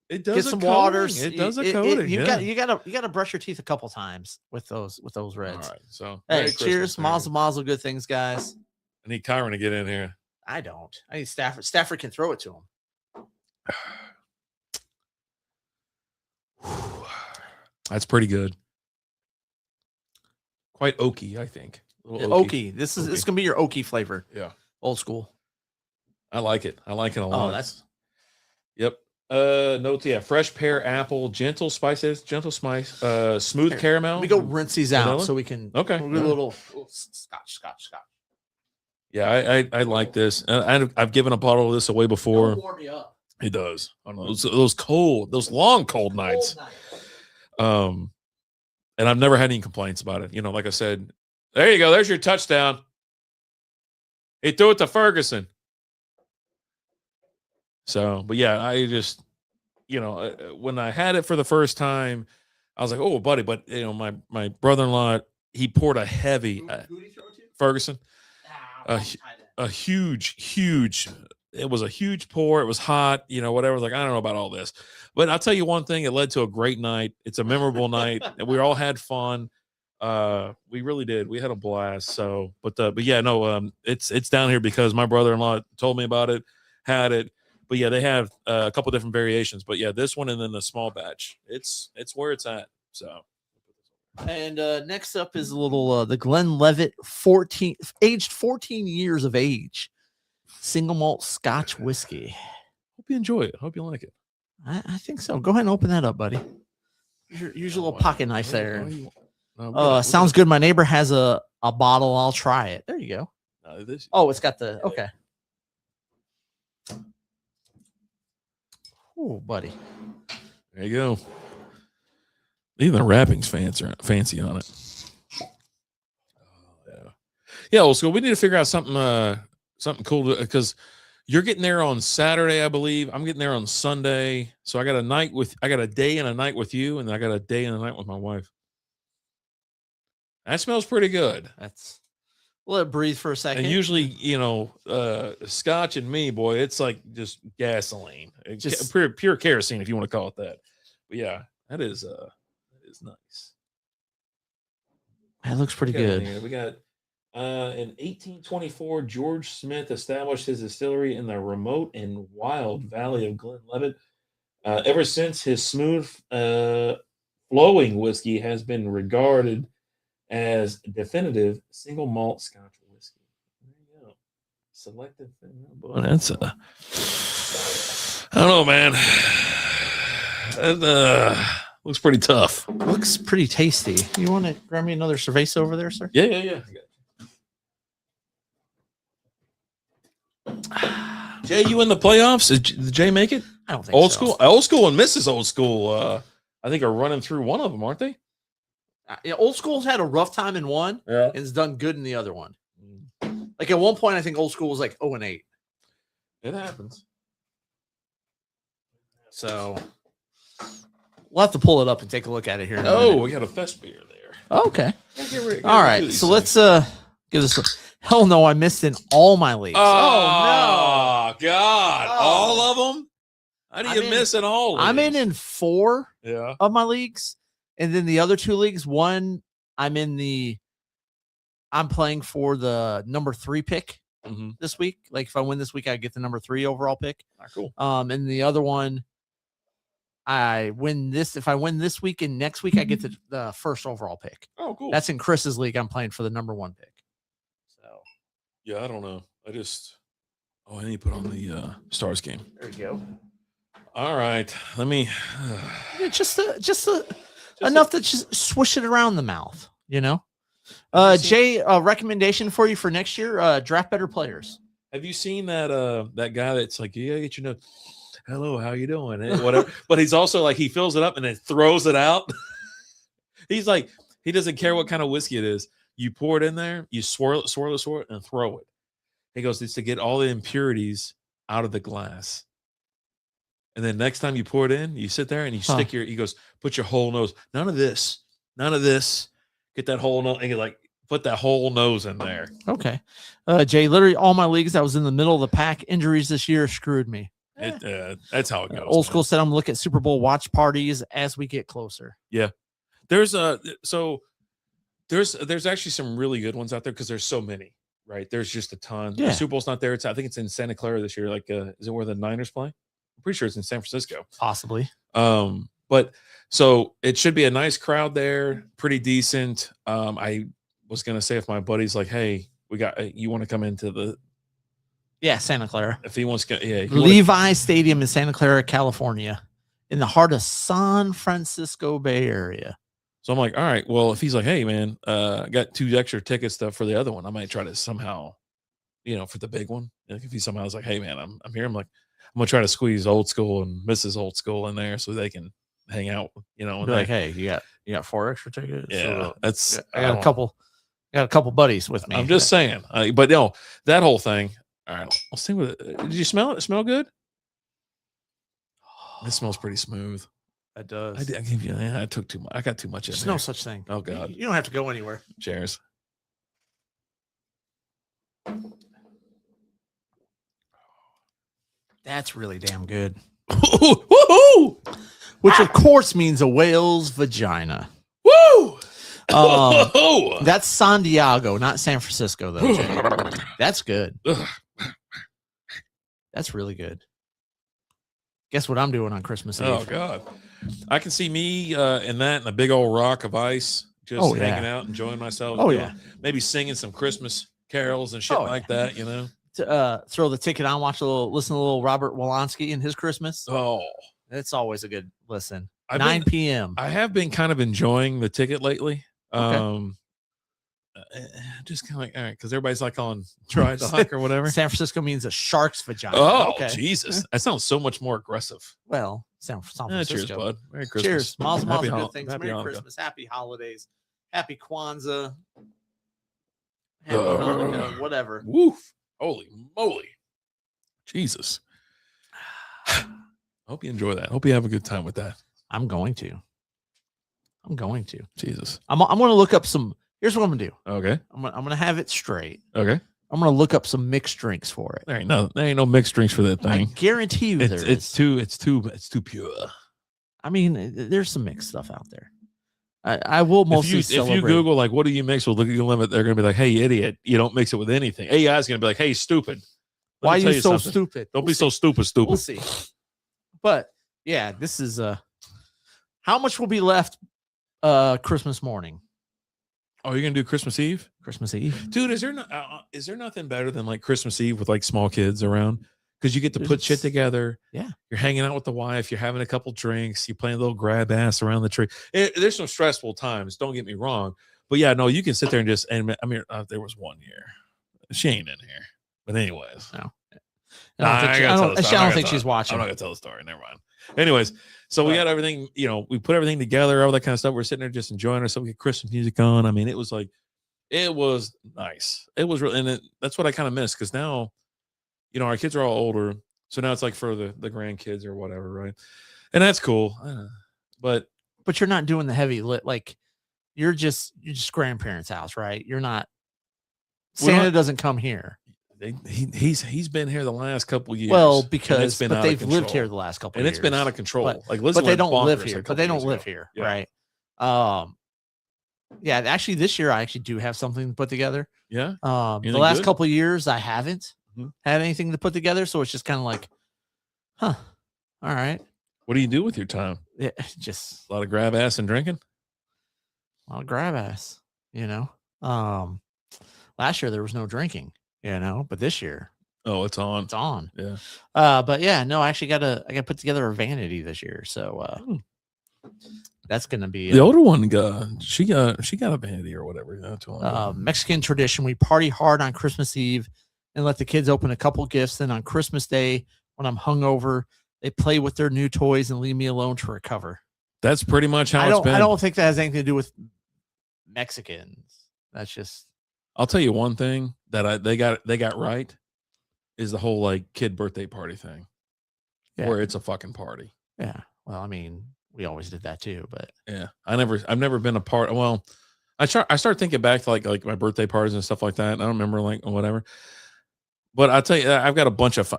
it does get some water. It does a coating. You gotta brush your teeth a couple times with those reds. All right, so hey, cheers, mazel, good things, guys. I need Kyron to get in here. I don't. I need Stafford. Stafford can throw it to him. That's pretty good. Quite oaky, I think. Oaky. This is gonna be your oaky flavor. Yeah, old school. I like it. I like it a lot. Oh, that's. Yep. Notes. Yeah, fresh pear, apple, gentle spices, smooth caramel. We go rinse these out vanilla? so we can. Okay. We'll do a little scotch. Yeah, I like this. I've given a bottle of this away before. It'll warm me up. It does. I don't know. Those long cold nights. And I've never had any complaints about it. You know, like I said, there you go. There's your touchdown. He threw it to Ferguson. So, but yeah, I just, when I had it for the first time, I was like, oh, buddy. But, my brother-in-law, he poured a heavy Who did he throw it to? Ferguson. A huge, it was a huge pour. It was hot, whatever. I was like, I don't know about all this, but I'll tell you one thing. It led to a great night. It's a memorable night, and we all had fun. We really did. We had a blast. So, but yeah, no, it's down here because my brother-in-law told me about it, had it. But yeah, they have a couple different variations. But yeah, this one and then the small batch. It's where it's at. So. And next up is a little the Glenlivet aged 14 years of age, single malt Scotch whiskey. Hope you enjoy it. Hope you like it. I think so. Go ahead and open that up, buddy. Use your little pocket knife there. Sounds good. My neighbor has a bottle. I'll try it. There you go. It's got the okay. Oh, buddy. There you go. Even the wrapping's fancy on it. Yeah. Well, so we need to figure out something cool because you're getting there on Saturday, I believe. I'm getting there on Sunday. So I got a day and a night with you, and I got a day and a night with my wife. That smells pretty good. Let it breathe for a second. And usually, Scotch and me, boy, it's like just gasoline, just pure kerosene, if you want to call it that. But yeah, that is nice. That looks pretty good. We got in 1824, George Smith established his distillery in the remote and wild valley of Glenlivet. Ever since his smooth, flowing whiskey has been regarded as definitive single malt Scotch whiskey. There you go. Selected. Boy, that's I don't know, man. That looks pretty tough. Looks pretty tasty. You want to grab me another cerveza over there, sir? Yeah. Jay, you in the playoffs? Did Jay make it? I don't think Old so. school and Mrs. Old School. I think are running through one of them, aren't they? Yeah, Old School's had a rough time in one, Yeah. and has done good in the other one. Like at one point, I think Old School was like 0-8. It happens. So we'll have to pull it up and take a look at it here. Oh, we got a fest beer there. Okay. All right. So let's give this. Hell no, I missed in all my leagues. Oh no, God! Oh. All of them? How do you miss in all? Leagues? I'm in 4 of my leagues, and then the other 2 leagues. One, I'm playing for the number 3 pick this week. Like if I win this week, I get the number 3 overall pick. Cool. And the other one, I win this. If I win this week and next week, I get the first overall pick. Oh, cool. That's in Chris's league. I'm playing for the number 1 pick. So yeah, I don't know. I need to put on the Stars game. There you go. All right, let me. Just enough to just swish it around the mouth, you know. Jay, a recommendation for you for next year: draft better players. Have you seen that guy that's like, yeah, get your note. Hello, how you doing? And whatever. But he's also like, he fills it up and then throws it out. He's like, he doesn't care what kind of whiskey it is. You pour it in there, you swirl it, and throw it. He goes, it's to get all the impurities out of the glass. And then next time you pour it in, you sit there and you stick he goes, put your whole nose. None of this. Get that whole nose and you like put that whole nose in there. Okay. Jay, literally all my leagues, I was in the middle of the pack. Injuries this year screwed me. That's how it goes. Old School said I'm looking at Super Bowl watch parties as we get closer. Yeah. There's actually some really good ones out there because there's so many, right? There's just a ton. Yeah. The Super Bowl's not there. I think it's in Santa Clara this year. Like, is it where the Niners play? I'm pretty sure it's in San Francisco. Possibly. But so it should be a nice crowd there, pretty decent. I was gonna say if my buddy's like, hey, you want to come into the Santa Clara. If he wants to, Levi Stadium in Santa Clara, California, in the heart of San Francisco Bay Area. So I'm like, all right, well, if he's like, hey man, I got 2 extra tickets for the other one, I might try to somehow, for the big one. Like if he somehow is like, hey man, I'm here, I'm like, I'm gonna try to squeeze Old School and Mrs. Old School in there so they can hang out, and be like, hey, you got 4 extra tickets. Yeah, so I got a couple buddies with me. I'm just saying, but that whole thing. All right, I'll see what. Did you smell it? It smell good? It smells pretty smooth. It does. I gave you. I took too much. I got too much in There's there. no such thing. Oh God, you don't have to go anywhere. Cheers. That's really damn good. Woohoo! Which of course means a whale's vagina. Woo! That's San Diego, not San Francisco, though. Jay. That's good. That's really good. Guess what I'm doing on Christmas Eve? Oh God, I can see me in that and a big old rock of ice, just hanging out, enjoying myself. Oh yeah, maybe singing some Christmas carols and shit like that. Throw the ticket on, listen to a little Robert Wolanski and his Christmas. Oh, it's always a good listen. 9 p.m. I have been kind of enjoying the ticket lately. Okay. Just kind of like, all right, because everybody's like on dry dock or whatever. San Francisco means a shark's vagina. Oh, okay. Jesus. That sounds so much more aggressive. Well, San Francisco. Cheers, bud. Merry Christmas. Cheers. Miles and miles of good things. Happy Merry Hanukkah. Christmas. Happy holidays. Happy Kwanzaa. Happy Hanukkah, whatever. Woof. Holy moly. Jesus. Hope you enjoy that. Hope you have a good time with that. I'm going to. Jesus. I'm going to look up some. Here's what I'm going to do. Okay. I'm going to have it straight. Okay. I'm going to look up some mixed drinks for it. There ain't no mixed drinks for that thing. I guarantee you it's too pure. I mean, there's some mixed stuff out there. I will mostly if you Google like what do you mix with Liquid Limit, they're gonna be like, hey idiot, you don't mix it with anything. AI is gonna be like, hey stupid. Why are you so stupid? Don't be so stupid. We'll see. But yeah, this is how much will be left Christmas morning? Oh, you're gonna do Christmas Eve? Christmas Eve, Dude, is there nothing better than like Christmas Eve with like small kids around? Because you get to put shit together. Yeah, you're hanging out with the wife. You're having a couple drinks. You're playing a little grab ass around the tree. There's some stressful times. Don't get me wrong, but yeah, no, you can sit there and just. And I mean, there was one year. She ain't in here, but anyways, no. I don't think she's watching. I'm not gonna tell the story. Never mind. Anyways, so we got everything. We put everything together, all that kind of stuff. We're sitting there just enjoying ourselves. We get Christmas music on. I mean, it was nice. It was really, and that's what I kind of miss because now, our kids are all older, so now it's like for the grandkids or whatever, right? And that's cool. But you're not doing the heavy lit. Like you're just grandparents' house, right? You're not. Santa doesn't come here. He's been here the last couple of years. Well, because they've lived here the last couple of years. And it's been out of control. But they don't live here. But they don't live here, right? Yeah, actually this year I actually do have something to put together. Yeah. The last couple of years I haven't had anything to put together, so it's just kind of like, all right. What do you do with your time? Yeah, just a lot of grab ass and drinking. A lot of grab ass, Last year there was no drinking, but this year, it's on. It's on. Yeah. But yeah, no, I actually I gotta put together a vanity this year. So that's gonna be the older one she got a vanity or whatever. Mexican tradition. We party hard on Christmas Eve and let the kids open a couple gifts. Then on Christmas Day, when I'm hungover, they play with their new toys and leave me alone to recover. That's pretty much how it's been. I don't think that has anything to do with Mexicans. That's just. I'll tell you one thing that they got right is the whole like kid birthday party thing, where it's a fucking party. Yeah. Well, I mean, we always did that too, but yeah, I've never been a part. Well, I start thinking back to like my birthday parties and stuff like that. And I don't remember like whatever, but I'll tell you, I've got a bunch of.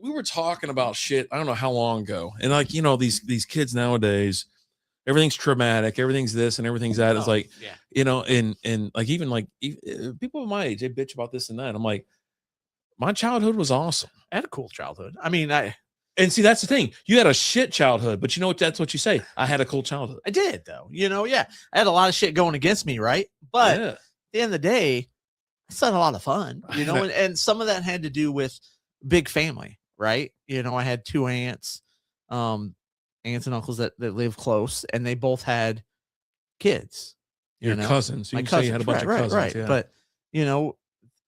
We were talking about shit. I don't know how long ago, and like these kids nowadays. Everything's traumatic. Everything's this and everything's that. It's like, and like even like people of my age, they bitch about this and that. I'm like, my childhood was awesome. I had a cool childhood. I mean, and see, that's the thing. You had a shit childhood, but you know what? That's what you say. I had a cool childhood. I did though. I had a lot of shit going against me, right? But at the end of the day, I still had a lot of fun, and some of that had to do with big family, right? I had two aunts, and uncles that live close, and they both had kids. Your cousins. You say you had a bunch of cousins. Right. Yeah. But,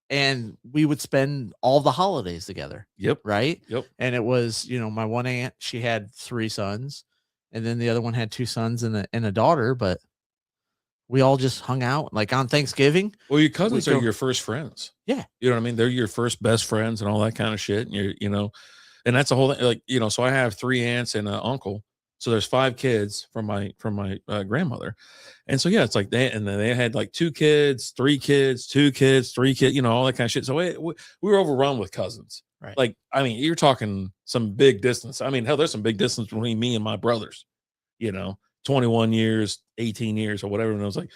and we would spend all the holidays together. Yep. Right. Yep. And it was, my one aunt, she had 3 sons, and then the other one had 2 sons and a daughter, but we all just hung out like on Thanksgiving. Well, your cousins are your first friends. Yeah. You know what I mean? They're your first best friends and all that kind of shit. And and that's the whole thing. Like, so I have 3 aunts and an uncle. So there's 5 kids from my grandmother. And so, yeah, it's like they had like 2 kids, 3 kids, 2 kids, 3 kids, all that kind of shit. So we were overrun with cousins. Right. Like, I mean, you're talking some big distance. I mean, hell, there's some big distance between me and my brothers, 21 years, 18 years or whatever. And I was like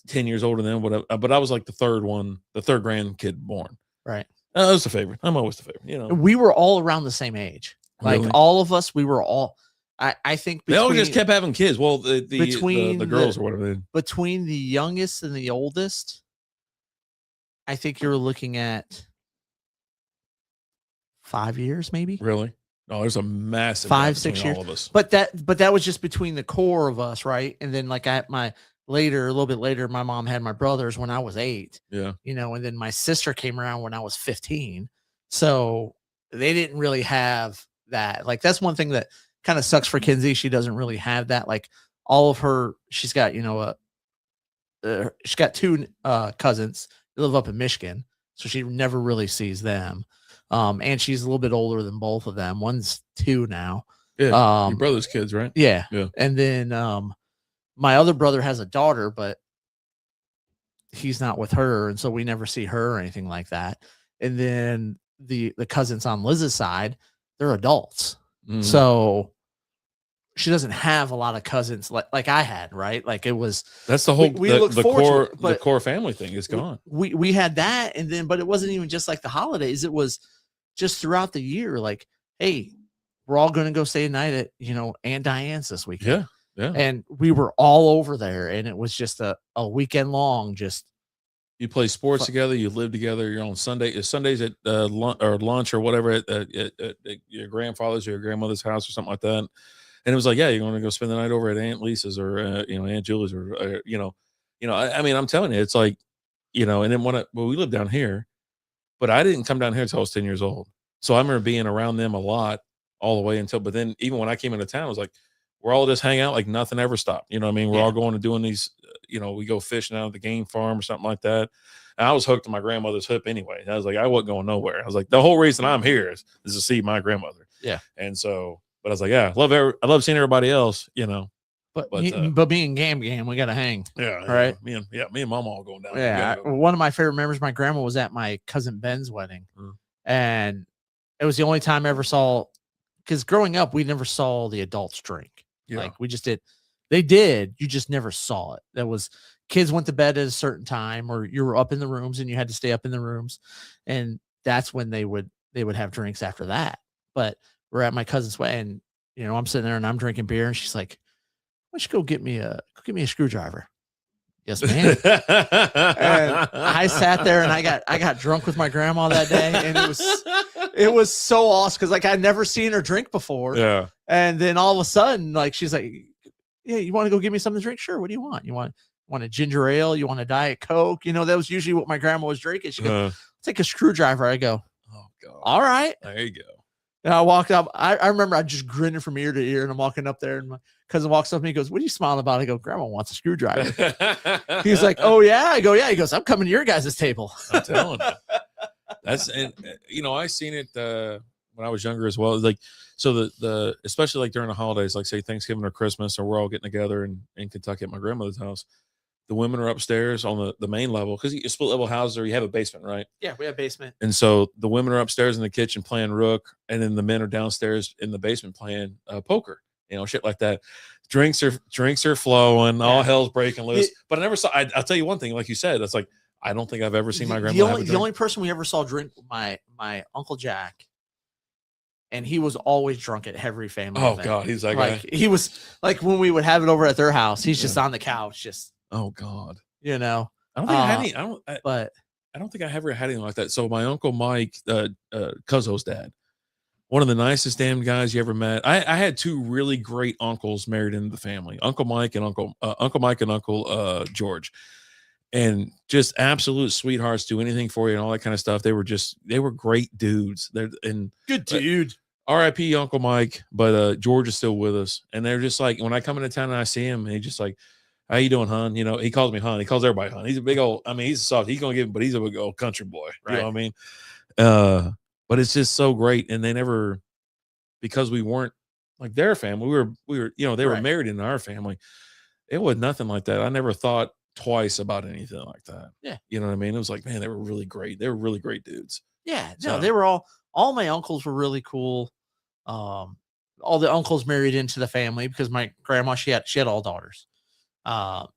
10 years older than them, whatever. But I was like the third grandkid born. Right. I was the favorite. I'm always the favorite, We were all around the same age. Like all of us, we were all. I think they all just kept having kids. Well, the girls or whatever. Between the youngest and the oldest, I think you're looking at 5 years, maybe. Really? No, there's a massive 5-6 years. All of us. But that was just between the core of us, right? And then like a little bit later, my mom had my brothers when I was 8. Yeah. And then my sister came around when I was 15. So they didn't really have that. Like that's one thing that kind of sucks for Kinsey. She doesn't really have that. Like all of her, she's got, she's got 2 cousins that live up in Michigan. So she never really sees them. And she's a little bit older than both of them. One's 2 now. Yeah. Your brother's kids, right? Yeah. Yeah. And then, my other brother has a daughter, but he's not with her. And so we never see her or anything like that. And then the cousins on Liz's side, they're adults. Mm-hmm. So she doesn't have a lot of cousins like I had, right? Like it was. That's the whole the core family thing is gone. We had that, but it wasn't even just like the holidays. It was just throughout the year. Like, hey, we're all going to go stay a night at, Aunt Diane's this weekend. Yeah. And we were all over there, and it was just a weekend long. Just you play sports together, you live together. You're on Sundays at lunch or whatever at your grandfather's or your grandmother's house or something like that. And it was like, yeah, you're going to go spend the night over at Aunt Lisa's or Aunt Julie's or I mean, I'm telling you, it's like, and then when we lived down here, but I didn't come down here until I was 10 years old. So I remember being around them a lot all the way until, but then even when I came into town, I was like, we're all just hang out like nothing ever stopped. You know what I mean? We're all going and doing these, we go fishing out at the game farm or something like that. And I was hooked to my grandmother's hip anyway. I was like, I wasn't going nowhere. I was like, the whole reason I'm here is to see my grandmother. Yeah. And so, but I was like, yeah, I love seeing everybody else, But being Gam, we got to hang. Yeah. Right. Me and Mama all going down. Yeah. One of my favorite memories, my grandma was at my cousin Ben's wedding. And it was the only time I ever saw, because growing up, we never saw the adults drink. Yeah. Like we just did. They did. You just never saw it. That was kids went to bed at a certain time, or you were up in the rooms and you had to stay up in the rooms. And that's when they would have drinks after that. But we're at my cousin's wedding, and, I'm sitting there and I'm drinking beer, and she's like, why don't you go get me a screwdriver? Yes, man. And I sat there and I got drunk with my grandma that day, and it was so awesome because like I'd never seen her drink before. Yeah. And then all of a sudden, like she's like, yeah, you want to go get me something to drink? Sure. What do you want? You want a ginger ale? You want a Diet Coke? That was usually what my grandma was drinking. She goes, take a screwdriver. I go, oh God. All right. There you go. And I walked up. I remember I just grinning from ear to ear, and I'm walking up there, and my cousin walks up to me. He goes, what are you smiling about? I go, Grandma wants a screwdriver. He's like, oh yeah. I go, yeah. He goes, I'm coming to your guys' table. I'm telling you. I seen it when I was younger as well. Like, so the especially like during the holidays, like say Thanksgiving or Christmas, or we're all getting together in Kentucky at my grandmother's house. The women are upstairs on the main level, because you split level houses or you have a basement, right? Yeah, we have basement. And so the women are upstairs in the kitchen playing rook, and then the men are downstairs in the basement playing poker, shit like that. Drinks are flowing, all hell's breaking loose. But I never saw. I'll tell you one thing, like you said, that's like I don't think I've ever seen my grandma. The only person we ever saw drink, my Uncle Jack. And he was always drunk at every family event. God, he's that guy. He was like when we would have it over at their house, he's just on the couch, just. Oh God. I don't think I had any. I don't think I ever had anything like that. So my Uncle Mike, Cuzzo's dad, one of the nicest damn guys you ever met. I had two really great uncles married into the family, Uncle Mike and Uncle George, and just absolute sweethearts, do anything for you and all that kind of stuff. They were great dudes. They're good dude. R.I.P. Uncle Mike, but George is still with us, and they're just like, when I come into town and I see him, and he's just like, how you doing, hon? He calls me hon. He calls everybody hon. He's a big old, he's soft. He's going to give him, but he's a big old country boy. Right. You know what I mean? But it's just so great. And they never, because we weren't like their family, we were, they were married in our family. It was nothing like that. I never thought twice about anything like that. Yeah. You know what I mean? It was like, man, they were really great. They were really great dudes. Yeah. No, they were all my uncles were really cool. All the uncles married into the family because my grandma, she had all daughters.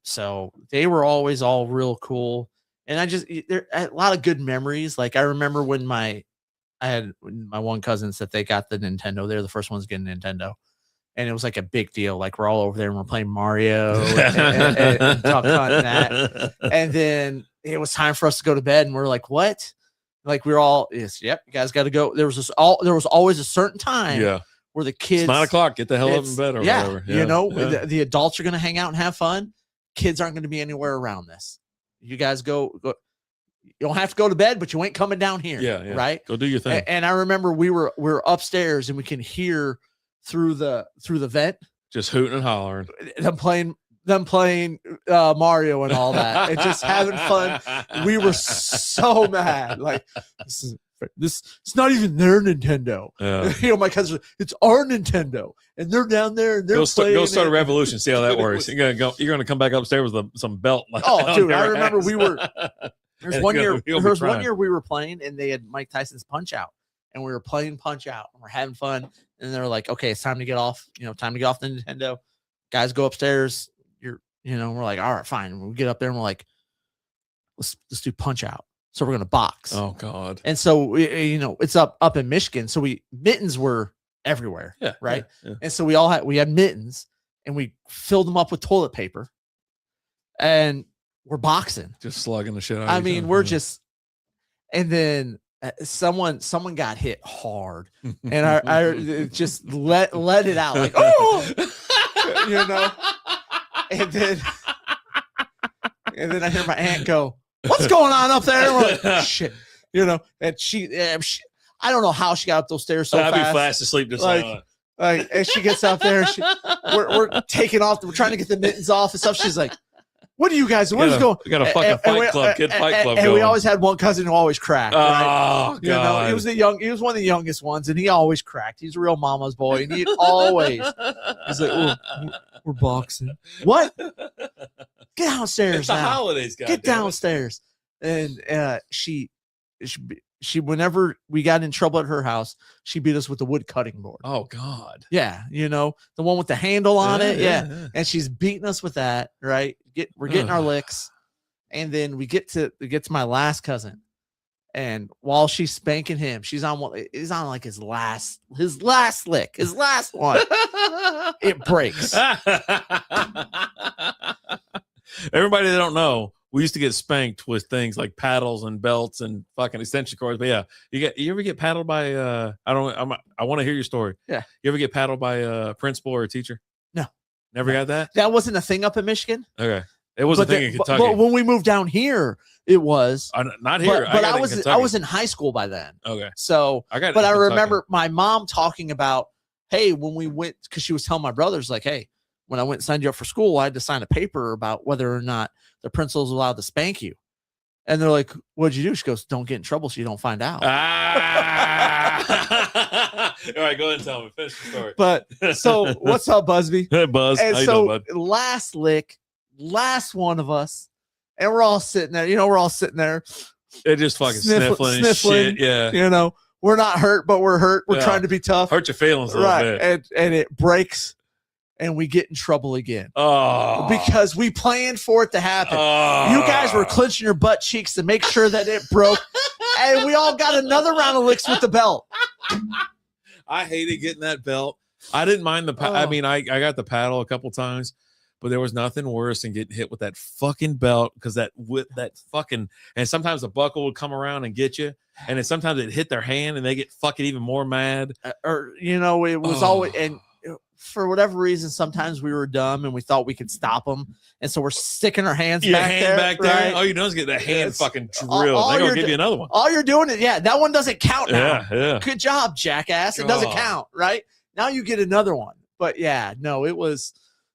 So they were always all real cool. And there a lot of good memories. Like I remember when I had my one cousins that they got the Nintendo. They're the first ones getting Nintendo. And it was like a big deal. Like we're all over there and we're playing Mario and talking about that. And then it was time for us to go to bed, and we're like, what? Like we were all, yep, you guys got to go. There was always a certain time. Yeah. Where the kids, it's 9:00, get the hell up in bed or whatever. Yeah. The adults are going to hang out and have fun. Kids aren't going to be anywhere around this. You guys go. You don't have to go to bed, but you ain't coming down here. Yeah. Right. Go do your thing. And I remember we were upstairs and we can hear through the vent, just hooting and hollering. Them playing Mario and all that, and just having fun. We were so mad. Like it's not even their Nintendo. Yeah. My cousins, it's our Nintendo, and they're down there and they're playing. Go start a revolution. See how that works. You're gonna come back upstairs with some belt. Like, dude, I remember we were. There's one year we were playing, and they had Mike Tyson's Punch Out, and we were playing Punch Out, and we're having fun. And they're like, okay, it's time to get off. Time to get off the Nintendo. Guys, go upstairs. We're like, all right, fine. We get up there and we're like, let's do Punch Out. So we're gonna box. Oh God! And so it's up in Michigan. So mittens were everywhere. Yeah. Right. Yeah. And so we had mittens and we filled them up with toilet paper and we're boxing. Just slugging the shit out of I each mean, other. we're just, and then someone got hit hard and I just let it out like, oh, you know, and then I hear my aunt go, what's going on up there? And we're like, shit, you know, and she, I don't know how she got up those stairs so I'd fast. be fast asleep just like as she gets up there, we're taking off, we're trying to get the mittens off and stuff. She's like, what are you guys? What is going? We got a fucking fight club, kid fight club. And we always had one cousin who always cracked. Right? Oh, God. He was one of the youngest ones, and he always cracked. He's a real mama's boy, and he'd always. He's like, oh, we're boxing. What? Get downstairs. It's the holidays, guys. Get downstairs. And she, whenever we got in trouble at her house, she beat us with the wood cutting board. Oh, God. Yeah, you know, the one with the handle on it. Yeah. And she's beating us with that, right? We're getting our licks. And then we get to my last cousin. And while she's spanking him, he's on like his last lick, his last one. It breaks. Everybody that don't know, we used to get spanked with things like paddles and belts and fucking extension cords. But yeah, you ever get paddled by I want to hear your story. Yeah. You ever get paddled by a principal or a teacher? No. Never got that? That wasn't a thing up in Michigan. Okay. It was a thing in Kentucky. But when we moved down here, it was not here. But I was in high school by then. Okay. So I remember my mom talking about, hey, when we went, because she was telling my brothers, like, hey, when I went and signed you up for school, I had to sign a paper about whether or not the principal's allowed to spank you. And they're like, what'd you do? She goes, don't get in trouble so you don't find out. All right, go ahead and tell me. Finish the story. But so what's up, Busby? Hey, Buzz. And how you so doing, bud? last lick, last one of us, and we're all sitting there. You know, we're all sitting there. It just fucking sniffling and shit. Yeah. You know, we're not hurt, but we're hurt. We're trying to be tough. Hurt your feelings a little bit. And it breaks. And we get in trouble again. Oh, because we planned for it to happen. You guys were clenching your butt cheeks to make sure that it broke. And we all got another round of licks with the belt. I hated getting that belt. I didn't mind the I mean, I got the paddle a couple times, but there was nothing worse than getting hit with that fucking belt because that fucking, and sometimes the buckle would come around and get you. And then sometimes it hit their hand and they get fucking even more mad. Or, you know, it was always, and for whatever reason, sometimes we were dumb and we thought we could stop them, and so we're sticking our hands back there. Right? All you're doing is get that hand fucking drilled. They're gonna give you another one. All you're doing is that one doesn't count now. Yeah. Good job, jackass. It doesn't count, right? Now you get another one. But yeah, no, it was.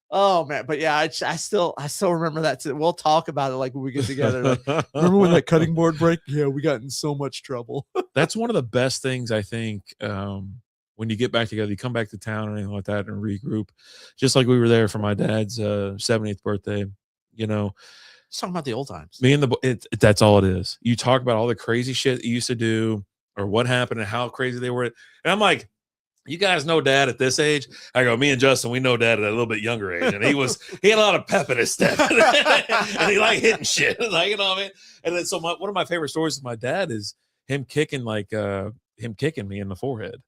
Oh man, but yeah, I still remember that. We'll talk about it like when we get together. Like, remember when that cutting board break? Yeah, we got in so much trouble. That's one of the best things I think. When you get back together, you come back to town or anything like that and regroup, just like we were there for my dad's 70th birthday. You know, just talking about the old times. Me and that's all it is. You talk about all the crazy shit you used to do or what happened and how crazy they were. And I'm like, you guys know Dad at this age? I go, me and Justin, we know Dad at a little bit younger age, and he had a lot of pep in his step, and he liked hitting shit, like, you know what I mean? And then so one of my favorite stories of my dad is him kicking me in the forehead.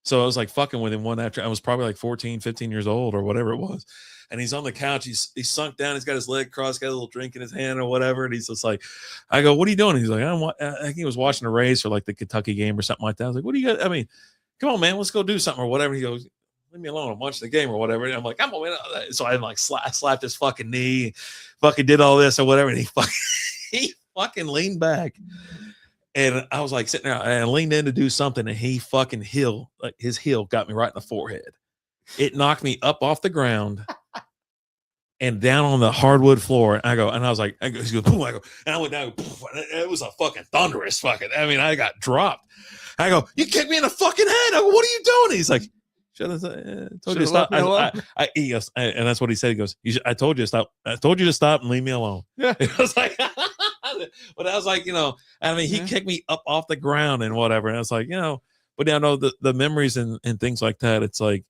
So I was like fucking with him one after. I was probably like 14, 15 years old or whatever it was. And he's on the couch. He's sunk down. He's got his leg crossed, got a little drink in his hand or whatever. And he's just like, I go, what are you doing? He's like, I think he was watching a race or like the Kentucky game or something like that. I was like, what do you got? I mean, come on, man, let's go do something or whatever. He goes, leave me alone. I'm watching the game or whatever. And I'm like, I'm going. So I like slapped his fucking knee, fucking did all this or whatever. And he fucking leaned back. And I was like sitting there and I leaned in to do something, and he fucking his heel got me right in the forehead. It knocked me up off the ground and down on the hardwood floor. And I was like, he goes, boom. I go, and I went down. It was a fucking thunderous fucking. I mean, I got dropped. I go, you kicked me in the fucking head. I go, what are you doing? He's like, shut up. I told you to stop. He goes, and that's what he said. He goes, I told you to stop. I told you to stop and leave me alone. Yeah. It was like. But I was like, you know, I mean, he kicked me up off the ground and whatever. And I was like, you know, but now know the memories and things like that. It's like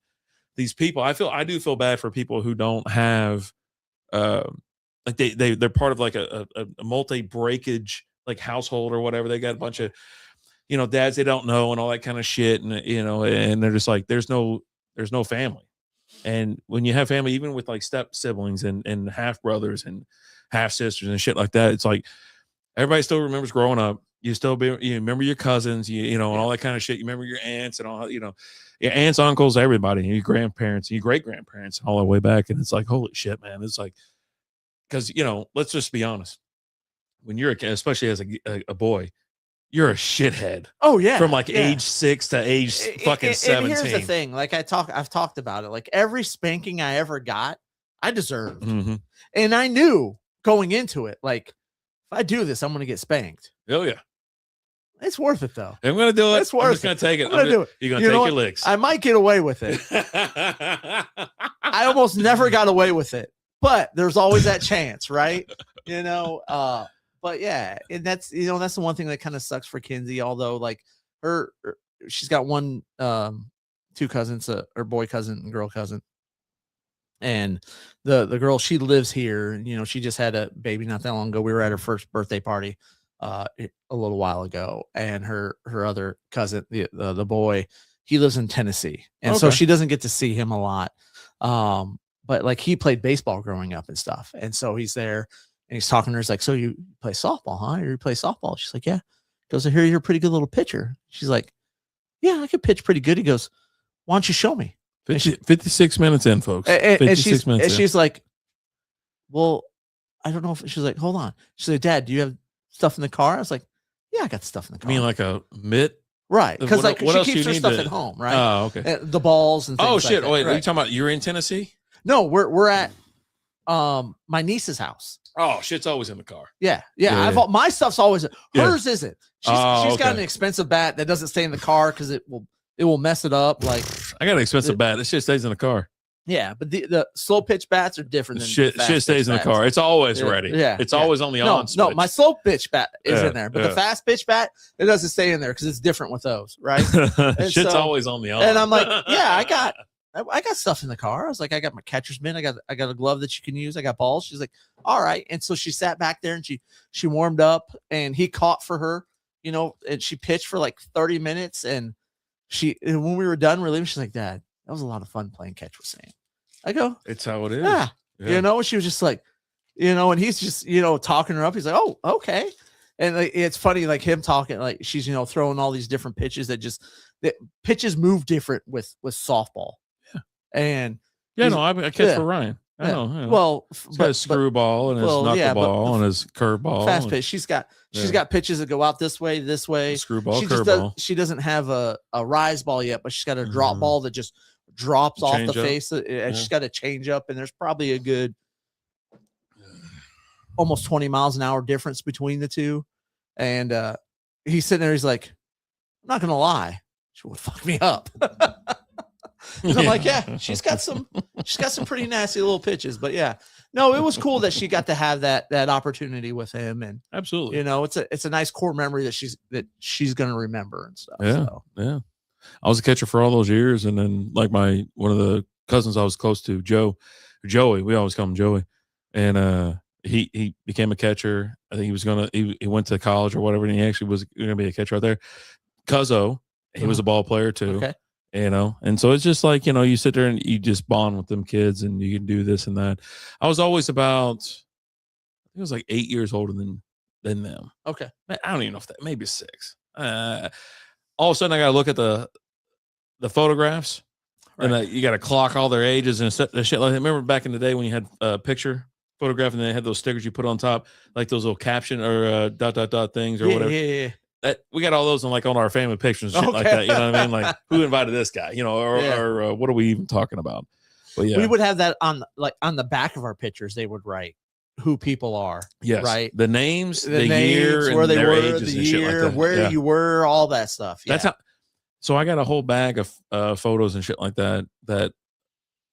these people, I do feel bad for people who don't have, like they're part of like a multi-breakage like household or whatever. They got a bunch of, dads they don't know and all that kind of shit, and and they're just like, there's no family. And when you have family, even with like step siblings and half brothers and half sisters and shit like that, it's like everybody still remembers growing up. You remember your cousins, and all that kind of shit. You remember your aunts and all, your aunts, uncles, everybody, and your grandparents, and your great grandparents, all the way back. And it's like, holy shit, man! It's like, because let's just be honest. When you're especially as a boy, you're a shithead. Oh yeah, from like age 6 to age fucking 17. And here's the thing, like I've talked about it. Like every spanking I ever got, I deserved, and I knew going into it, like if I do this, I'm gonna get spanked. Oh yeah. It's worth it though. I'm gonna do it. It's worth I'm just gonna take it. I'm gonna do it. You're gonna take your licks. I might get away with it. I almost never got away with it, but there's always that chance, right? But yeah, and that's that's the one thing that kind of sucks for Kinsey. Although like she's got one, 2 cousins, her boy cousin and girl cousin, and the girl, she lives here. She just had a baby not that long ago. We were at her first birthday party a little while ago, and her other cousin, the boy, he lives in Tennessee, and so she doesn't get to see him a lot. But like he played baseball growing up and stuff, and so he's there and he's talking to her. He's like, "So you play softball, huh? Or you play softball?" She's like, "Yeah." He goes, "I hear you're a pretty good little pitcher." She's like, "Yeah, I can pitch pretty good." He goes, "Why don't you show me?" 56 minutes in, folks. And she's like, "Well, I don't know if." She's like, "Hold on." She's like, "Dad, do you have stuff in the car?" I was like, "Yeah, I got stuff in the car." You mean like a mitt? Right, because like what she else keeps her stuff at home, right? Oh, okay. The balls and things. Oh shit! Like that, wait, right? are you talking about you're in Tennessee? No, we're at my niece's house. Oh, shit's always in the car. Yeah. My stuff's always hers. Isn't she's got an expensive bat that doesn't stay in the car because it will mess it up. Like I got an expensive bat. This shit stays in the car. Yeah, but the slow pitch bats are different than shit stays in the car. It's always ready. Yeah, it's always on the on switch. No, my slow pitch bat is in there, but the fast pitch bat, it doesn't stay in there because it's different with those, right? Shit's always on the on. And I'm like, yeah, I got stuff in the car. I was like, I got my catcher's mitt. I got a glove that you can use. I got balls. She's like, all right. And so she sat back there and she warmed up, and he caught for her, and she pitched for like 30 minutes. And when we were done relieving, she's like, "Dad, that was a lot of fun playing catch with Sam." I go, "It's how it is." Yeah. She was just like, and he's just, talking her up. He's like, "Oh, okay." And like, it's funny, like him talking, like she's, throwing all these different pitches that pitches move different with softball. And I catch for Ryan. I know. Well, he's got his screwball and his knuckleball and his curveball. Fast pitch. She's got pitches that go out this way. Screwball, curveball. She doesn't have a rise ball yet, but she's got a drop ball that just drops off the face. And she's got a change up, and there's probably a good almost 20 miles an hour difference between the two. And he's sitting there. He's like, "I'm not gonna lie, she would fuck me up." I'm like, yeah, she's got some pretty nasty little pitches, but yeah, no, it was cool that she got to have that opportunity with him, and absolutely, it's a nice core memory that she's gonna remember and stuff. Yeah. I was a catcher for all those years, and then like one of the cousins I was close to, Joey, we always call him Joey, and he became a catcher. I think he went to college or whatever, and he actually was gonna be a catcher out there. Cuzzo, he was a ball player too. Okay. And so it's just like, you sit there and you just bond with them kids, and you can do this and that. I was always about, I think it was like 8 years older than them. Okay. I don't even know if that, maybe 6. All of a sudden I got to look at the photographs, right. And you got to clock all their ages and shit like that. Remember back in the day when you had a picture photograph and they had those stickers you put on top, like those little caption or ... things or whatever. Yeah. That we got all those on our family pictures and shit like that. You know what I mean? Like, who invited this guy? Or what are we even talking about? But yeah, we would have that on the back of our pictures. They would write who people are. Yes, right. The names, the year, where they were, ages, the and year, shit like that. where you were, all that stuff. Yeah. That's how. So I got a whole bag of photos and shit like that. That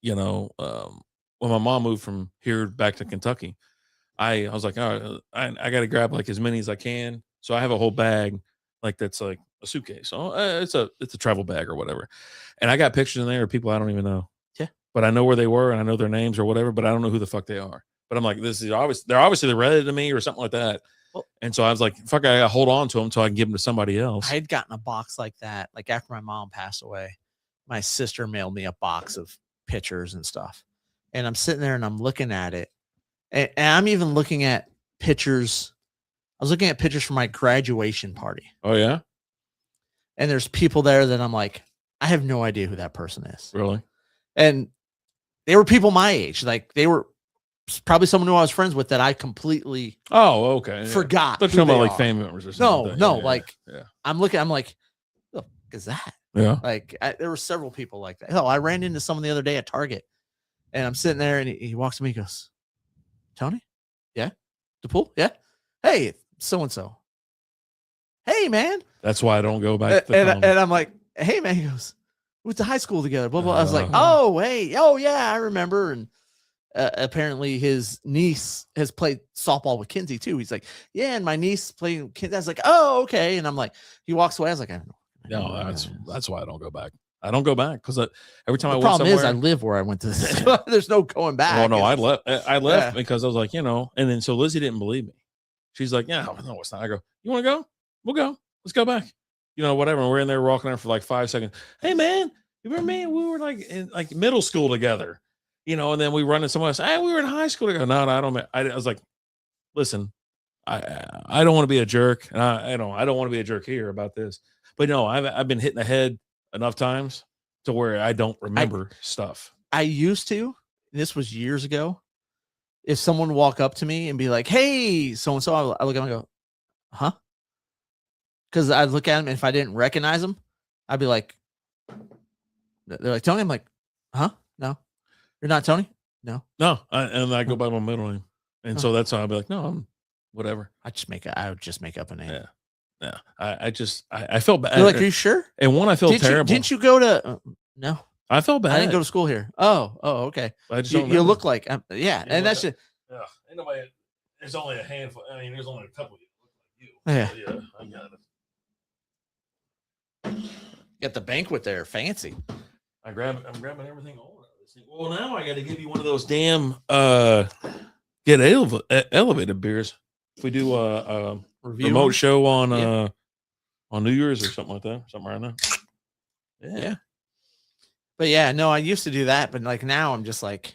when my mom moved from here back to Kentucky, I was like, all right, I got to grab like as many as I can. So I have a whole bag, like that's like a suitcase. So it's a travel bag or whatever. And I got pictures in there of people I don't even know. Yeah. But I know where they were and I know their names or whatever, but I don't know who the fuck they are. But I'm like, this is obvious. They're obviously related to me or something like that. And so I was like, fuck, I gotta hold on to them so I can give them to somebody else. I had gotten a box like that. Like after my mom passed away, my sister mailed me a box of pictures and stuff. And I'm sitting there and I'm looking at it. And I'm even looking at pictures. I was looking at pictures from my graduation party. Oh, yeah? And there's people there that I'm like, I have no idea who that person is. Really? And they were people my age. Like they were probably someone who I was friends with that I completely forgot. They're talking about like family members or something. No. I'm looking, I'm like, what the fuck is that? Yeah. Like there were several people like that. Hell, I ran into someone the other day at Target and I'm sitting there and he walks to me and goes, Tony? Yeah? The pool? Yeah? Hey, so-and-so. Hey, man. That's why I don't go back. And I'm like, hey, man. He goes, we went to high school together. Blah, blah. I was like, oh, hey. Oh, yeah, I remember. And apparently his niece has played softball with Kinsey, too. He's like, yeah, and my niece playing Kinsey. I was like, oh, okay. And I'm like, he walks away. I was like, I don't know. No, that's why I don't go back. I don't go back because every time I went somewhere. The problem is I live where I went to this. There's no going back. Oh, no, I left because I was like, and then so Lizzie didn't believe me. She's like, yeah, no, it's not. I go, you want to go? We'll go. Let's go back. Whatever. And we're in there walking around for like 5 seconds. Hey, man, you remember me? We were like in like middle school together, and then we run into someone else. Hey, we were in high school together. No, I don't. I was like, listen, I don't want to be a jerk. And I don't want to be a jerk here about this. But no, I've been hitting the head enough times to where I don't remember stuff. I used to. This was years ago. If someone walk up to me and be like, hey, so-and-so, I look at them and go, huh? Because I look at them, and if I didn't recognize them, I'd be like, they're like, Tony? I'm like, huh? No. You're not Tony? No. No. And I go by my middle name. And so that's why I'll be like, no, I'm whatever. I would just make up a name. Yeah. Yeah. I felt bad. You're like, are you sure? And one, I feel terrible. Didn't you go to, no. I felt bad. I didn't go to school here. Oh, okay. I just you look like, yeah. And that's it. Yeah. Anyway, there's only a handful. I mean, there's only a couple of you look like you. Yeah. So, yeah, I got it. Got the banquet there. Fancy. I'm grabbing everything over this thing. Well, now I got to give you one of those damn get elevated beers. If we do a remote show on New Year's or something like that, something around there. Yeah. But yeah, no, I used to do that, but like now I'm just like,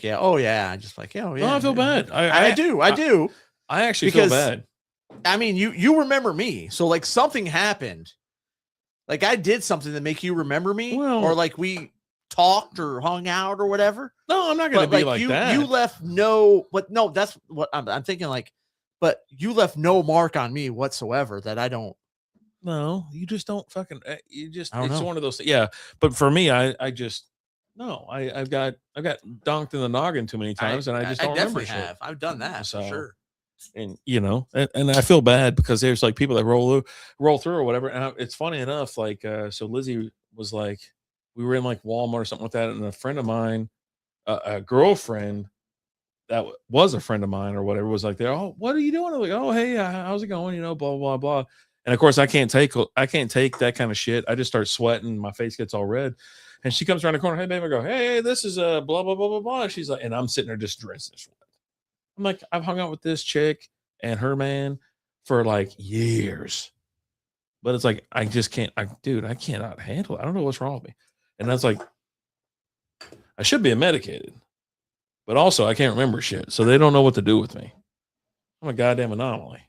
yeah, oh yeah, I just like, yeah, oh yeah. No, I feel bad. I do. I actually feel bad. I mean, you remember me, so like something happened, like I did something to make you remember me, or like we talked or hung out or whatever. No, I'm not gonna be like that. You left that's what I'm thinking. Like, but you left no mark on me whatsoever that I don't. No, you just don't fucking. It's know. one of those. Yeah, but for me, I've got donked in the noggin too many times, and I just don't remember shit. I've done that for sure. And and I feel bad because there's like people that roll through or whatever. And it's funny enough, like so Lizzie was like, we were in like Walmart or something like that, and a friend of mine, a girlfriend that was a friend of mine or whatever, was like, there. Oh, what are you doing? I'm like, oh hey, how's it going? Blah blah blah. And of course, I can't take that kind of shit. I just start sweating. My face gets all red. And she comes around the corner. Hey, babe. I go, hey, this is blah, blah, blah, blah, blah. She's like, and I'm sitting there just drenched in sweat. I'm like, I've hung out with this chick and her man for like years. But it's like, I just can't. I cannot handle it. I don't know what's wrong with me. And that's like, I should be medicated. But also, I can't remember shit. So they don't know what to do with me. I'm a goddamn anomaly.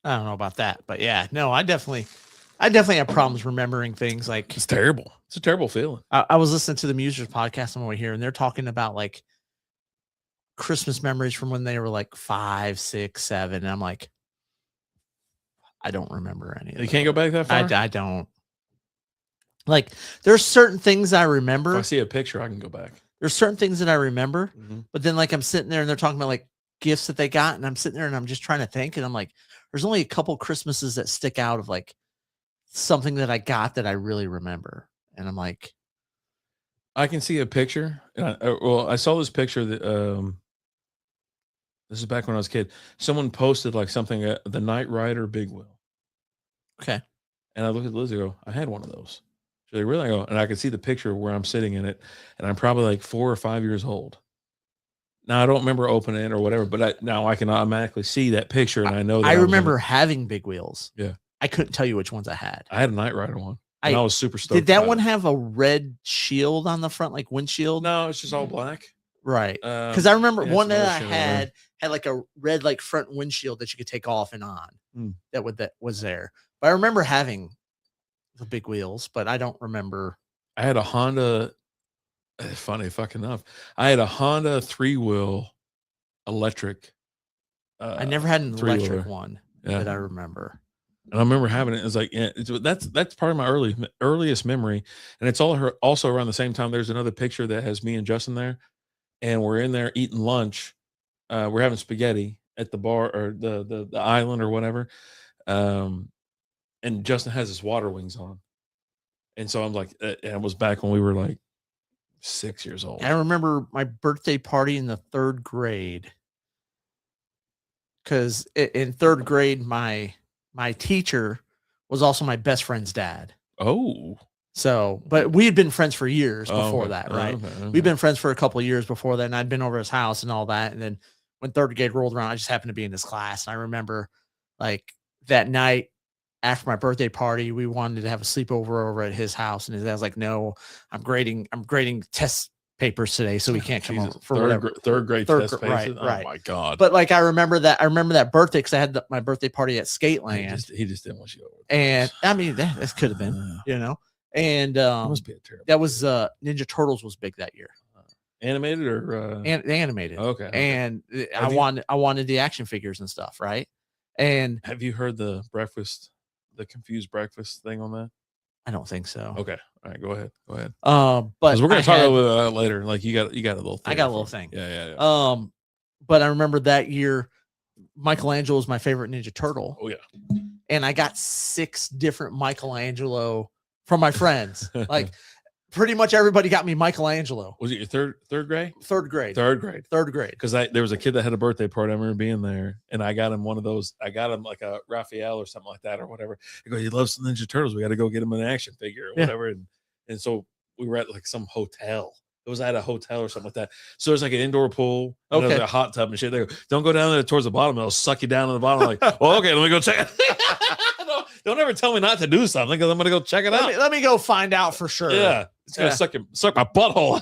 I don't know about that, but yeah, no, I definitely have problems remembering things. Like it's terrible. It's a terrible feeling. I was listening to the Musers podcast on the way here, and they're talking about like Christmas memories from when they were like 5, 6, 7. And I'm like, I don't remember any. You can't go back that far. I don't. Like, there's certain things I remember. If I see a picture, I can go back. There's certain things that I remember, but then like I'm sitting there and they're talking about like gifts that they got, and I'm sitting there and I'm just trying to think, and I'm like, there's only a couple Christmases that stick out of like something that I got that I really remember. And I'm like, I can see a picture. I saw this picture that this is back when I was a kid. Someone posted like something, the Knight Rider Big Wheel. Okay. And I look at Lizzie and go, I had one of those. She's like, really? I go, and I could see the picture where I'm sitting in it, and I'm probably like 4 or 5 years old. Now I don't remember opening it or whatever, but now I can automatically see that picture and I know that I was remember having big wheels. Yeah. I couldn't tell you which ones I had. I had a Knight Rider one. And I was super stoked. Did that one have a red shield on the front, like windshield? No, it's just all black. Right. Because I remember one that I had like a red like front windshield that you could take off and on. That was there. But I remember having the big wheels, but I don't remember. I had a Honda. Funny fucking enough, I had a Honda 3-wheel electric. I never had an electric one that I remember. And I remember having it. It's like, yeah, that's part of my earliest memory. And it's also around the same time. There's another picture that has me and Justin there, and we're in there eating lunch. We're having spaghetti at the bar or the island or whatever. And Justin has his water wings on. And so I'm like, it was back when we were like 6 years old. I remember my birthday party in the 3rd grade. Because in 3rd grade, my teacher was also my best friend's dad. Oh. So, but we had been friends for years before that, right? Okay. We've been friends for a couple of years before that, and I'd been over his house and all that. And then when 3rd grade rolled around, I just happened to be in his class. And I remember like that night after my birthday party, we wanted to have a sleepover over at his house. And his dad was like, no, I'm grading test papers today, so we can't come over for whatever. 3rd grade test papers. Right, oh right. My God. But like I remember that birthday because I had my birthday party at Skateland. He just didn't want you over. And I mean that could have been, And must be a terrible. That was Ninja Turtles was big that year. Animated or animated. Okay. And I wanted the action figures and stuff, right? And have you heard the confused breakfast thing on that? I don't think so. Okay. All right, go ahead. But we're gonna talk about that later. Like you got a little thing. I got a little thing. Yeah. But I remember that year Michelangelo was my favorite Ninja Turtle. Oh yeah. And I got 6 different Michelangelo from my friends. Like pretty much everybody got me Michelangelo. Was it your third grade? 3rd grade. 3rd grade. Because there was a kid that had a birthday party. I remember being there, and I got him one of those. I got him like a Raphael or something like that, or whatever. I go, he loves the Ninja Turtles. We got to go get him an action figure or whatever. And so we were at like some hotel. It was at a hotel or something like that. So there's like an indoor pool. And there's like a hot tub and shit. They go, don't go down there towards the bottom. It'll suck you down to the bottom. I'm like, well, okay, let me go check it. Don't ever tell me not to do something because I'm going to go check it out. Let me go find out for sure. Yeah. It's going to suck my butthole.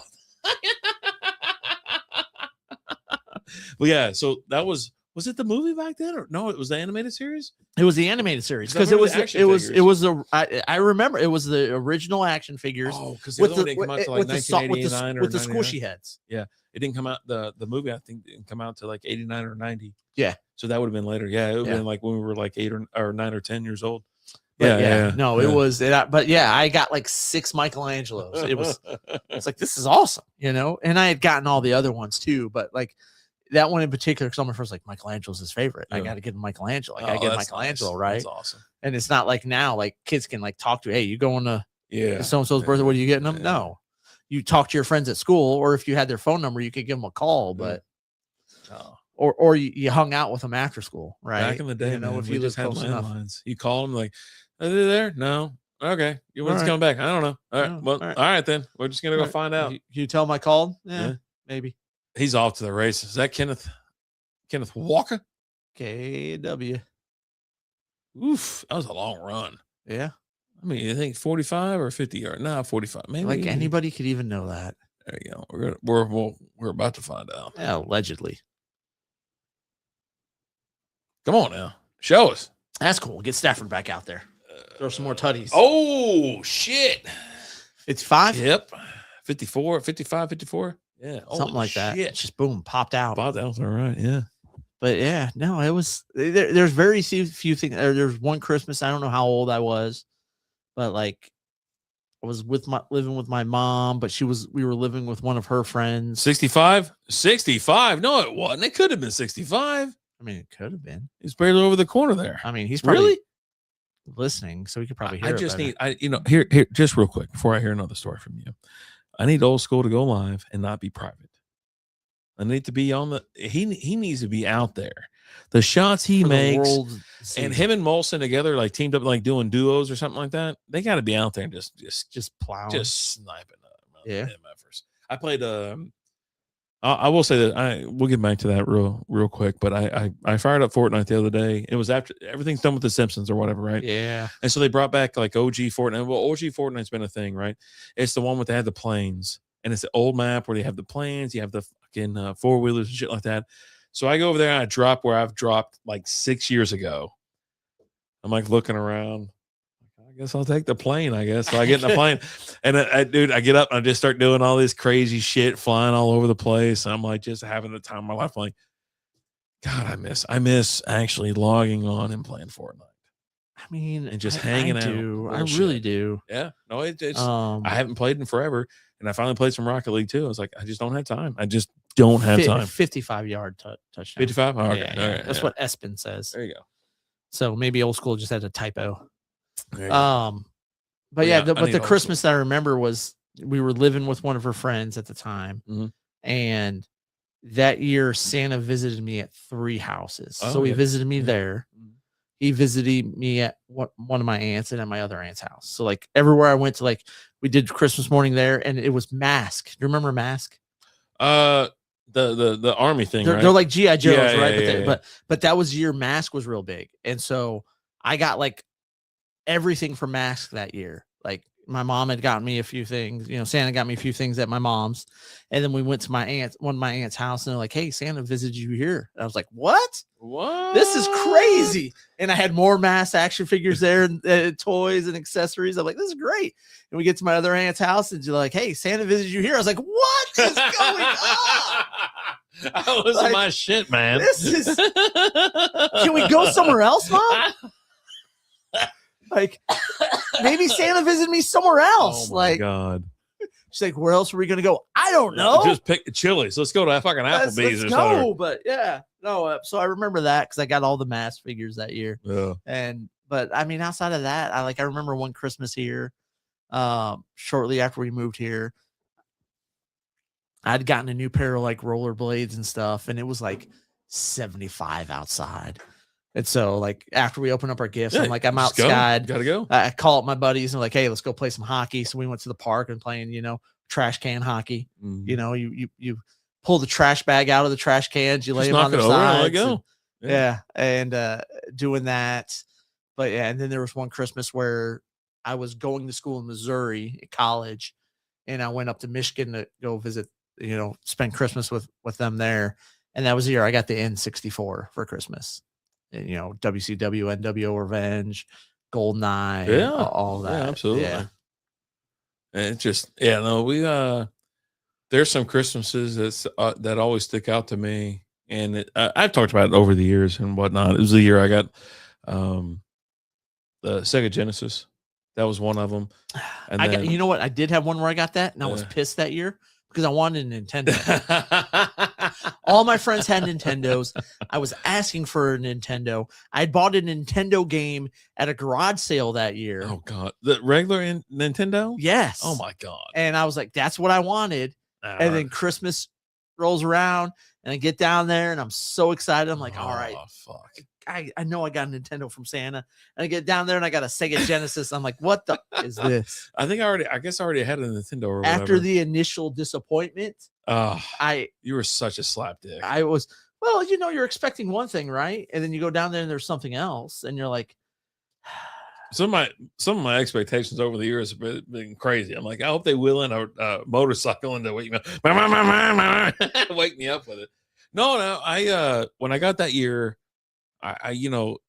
But yeah, so that was it the movie back then or no? It was the animated series. It was the animated series because I remember it was the original action figures. Oh, because the didn't come out to like 1989 with the squishy heads. Yeah, it didn't come out. The movie I think didn't come out to like 89 or 90. Yeah, so that would have been later. Yeah, it would have been like when we were like 8 or 9 or 10 years old. But it was it. But yeah, I got like 6 Michelangelos. It's like this is awesome, And I had gotten all the other ones too, but like that one in particular, because someone first like Michelangelo's his favorite. I got to get him Michelangelo. I got to get Michelangelo, right? That's awesome. And it's not like now, like kids can like talk to, hey, you going to so and so's birthday? What are you getting them? No, you talk to your friends at school, or if you had their phone number, you could give them a call, but. Or you hung out with them after school, right? Back in the day, if you just had landlines, you call them like, are they there? No. Okay. You want to come back? I don't know. All right. Well, all right then. We're just gonna go find out. You tell him I called? Yeah, maybe. He's off to the races. Is that Kenneth Walker? KW. Oof, that was a long run. Yeah. I mean, you think 45 or 50 yards? No, 45. Maybe like anybody could even know that. There you go. We're about to find out. Yeah, allegedly. Come on now. Show us. That's cool. Get Stafford back out there. Throw some more tutties. Oh, shit. 55? Yep. 54, 55, 54. Yeah. Something like that. It's just boom, popped out. Popped out. All right. Yeah. But yeah, no, it was there's very few things. There's one Christmas. I don't know how old I was, but like I was living with my mom, but we were living with one of her friends. 65? 65. No, it wasn't. It could have been 65. I mean, it could have been. He's barely over the corner there. I mean, he's probably listening, so we could probably hear. I just need, here, just real quick before I hear another story from you. I need Old School to go live and not be private. I need to be on he needs to be out there. The shots he makes, and him and Molson together, like teamed up, like doing duos or something like that. They got to be out there and just plowing, just sniping. Yeah. I played I will say that we'll get back to that real quick, but I fired up Fortnite the other day. It was after everything's done with the Simpsons or whatever, right? Yeah. And so they brought back like OG Fortnite. Well, OG Fortnite's been a thing, right? It's the one where they had the planes, and it's the old map where they have the planes, you have the fucking four wheelers and shit like that. So I go over there and I drop where I've dropped like 6 years ago. I'm like looking around. I guess I'll take the plane, I guess. So I get in the plane and dude, I get up and I just start doing all this crazy shit, flying all over the place. I'm like just having the time of my life. I'm like, God, I miss actually logging on and playing Fortnite. I mean, and just hanging out. I really do. Yeah. No, it's I haven't played in forever. And I finally played some Rocket League too. I was like, I just don't have time. I just don't have time. 55-yard touchdown. 55? Oh, okay. Yeah, all right, that's what Espen says. There you go. So maybe old school just had a typo. There you go. But yeah, but the Christmas that I remember was we were living with one of her friends at the time. Mm-hmm. And that year Santa visited me at 3 houses. Oh, so he yeah. visited me there. He visited me at one of my aunts and at my other aunt's house. So like everywhere I went to, like we did Christmas morning there, and it was Mask. Do you remember Mask? The army thing, right? They're like GI Joes, Yeah, right? yeah, But that was year Mask was real big, and so I got like everything for Mask that year. Like my mom had gotten me a few things, Santa got me a few things at my mom's, and then we went to one of my aunt's house, and they're like, "Hey, Santa visited you here." And I was like, "What? This is crazy!" And I had more Mask action figures there, and toys and accessories. I'm like, "This is great." And we get to my other aunt's house, and you're like, "Hey, Santa visited you here." I was like, "What is going on?" That was like, my shit, man. This is. Can we go somewhere else, Mom? Like, maybe Santa visited me somewhere else. Oh my like, God. She's like, "Where else are we gonna go?" I don't know. Just pick Chili's. Let's go to fucking Applebee's or something. No, but yeah, no. So I remember that because I got all the Mask figures that year. Yeah. But I mean, outside of that, I remember one Christmas here, shortly after we moved here, I'd gotten a new pair of like rollerblades and stuff, and it was like 75 outside. And so, like, after we open up our gifts, I'm like, I'm outside. Gotta go. I call up my buddies and like, "Hey, let's go play some hockey." So we went to the park and playing, trash can hockey. Mm-hmm. You pull the trash bag out of the trash cans, you lay them on their sides. Go. And doing that. But yeah, and then there was one Christmas where I was going to school in Missouri at college, and I went up to Michigan to go visit, spend Christmas with them there. And that was the year I got the N64 for Christmas. And, WCW, NWO Revenge, GoldenEye, all that. Yeah, absolutely. Yeah. And it just, we there's some Christmases that always stick out to me, and I've talked about it over the years and whatnot. It was the year I got the Sega Genesis. That was one of them. And you know what? I did have one where I got that, and I was pissed that year because I wanted a Nintendo. All my friends had Nintendos. I was asking for a Nintendo. I bought a Nintendo game at a garage sale that year. Oh God, the regular Nintendo? Yes. Oh my God. And I was like, that's what I wanted. And then Christmas rolls around, and I get down there, and I'm so excited. I'm like, all right, fuck. I know I got a Nintendo from Santa. And I get down there, and I got a Sega Genesis. I'm like, what the is this? I guess I already had a Nintendo or whatever. After the initial disappointment, you were such a slapdick. I was, well, you're expecting one thing, right? And then you go down there and there's something else, and you're like, some of my expectations over the years have been crazy. I'm like, I hope they wheel in a motorcycle and they wake me up, wake me up with it. No, I when I got that year, so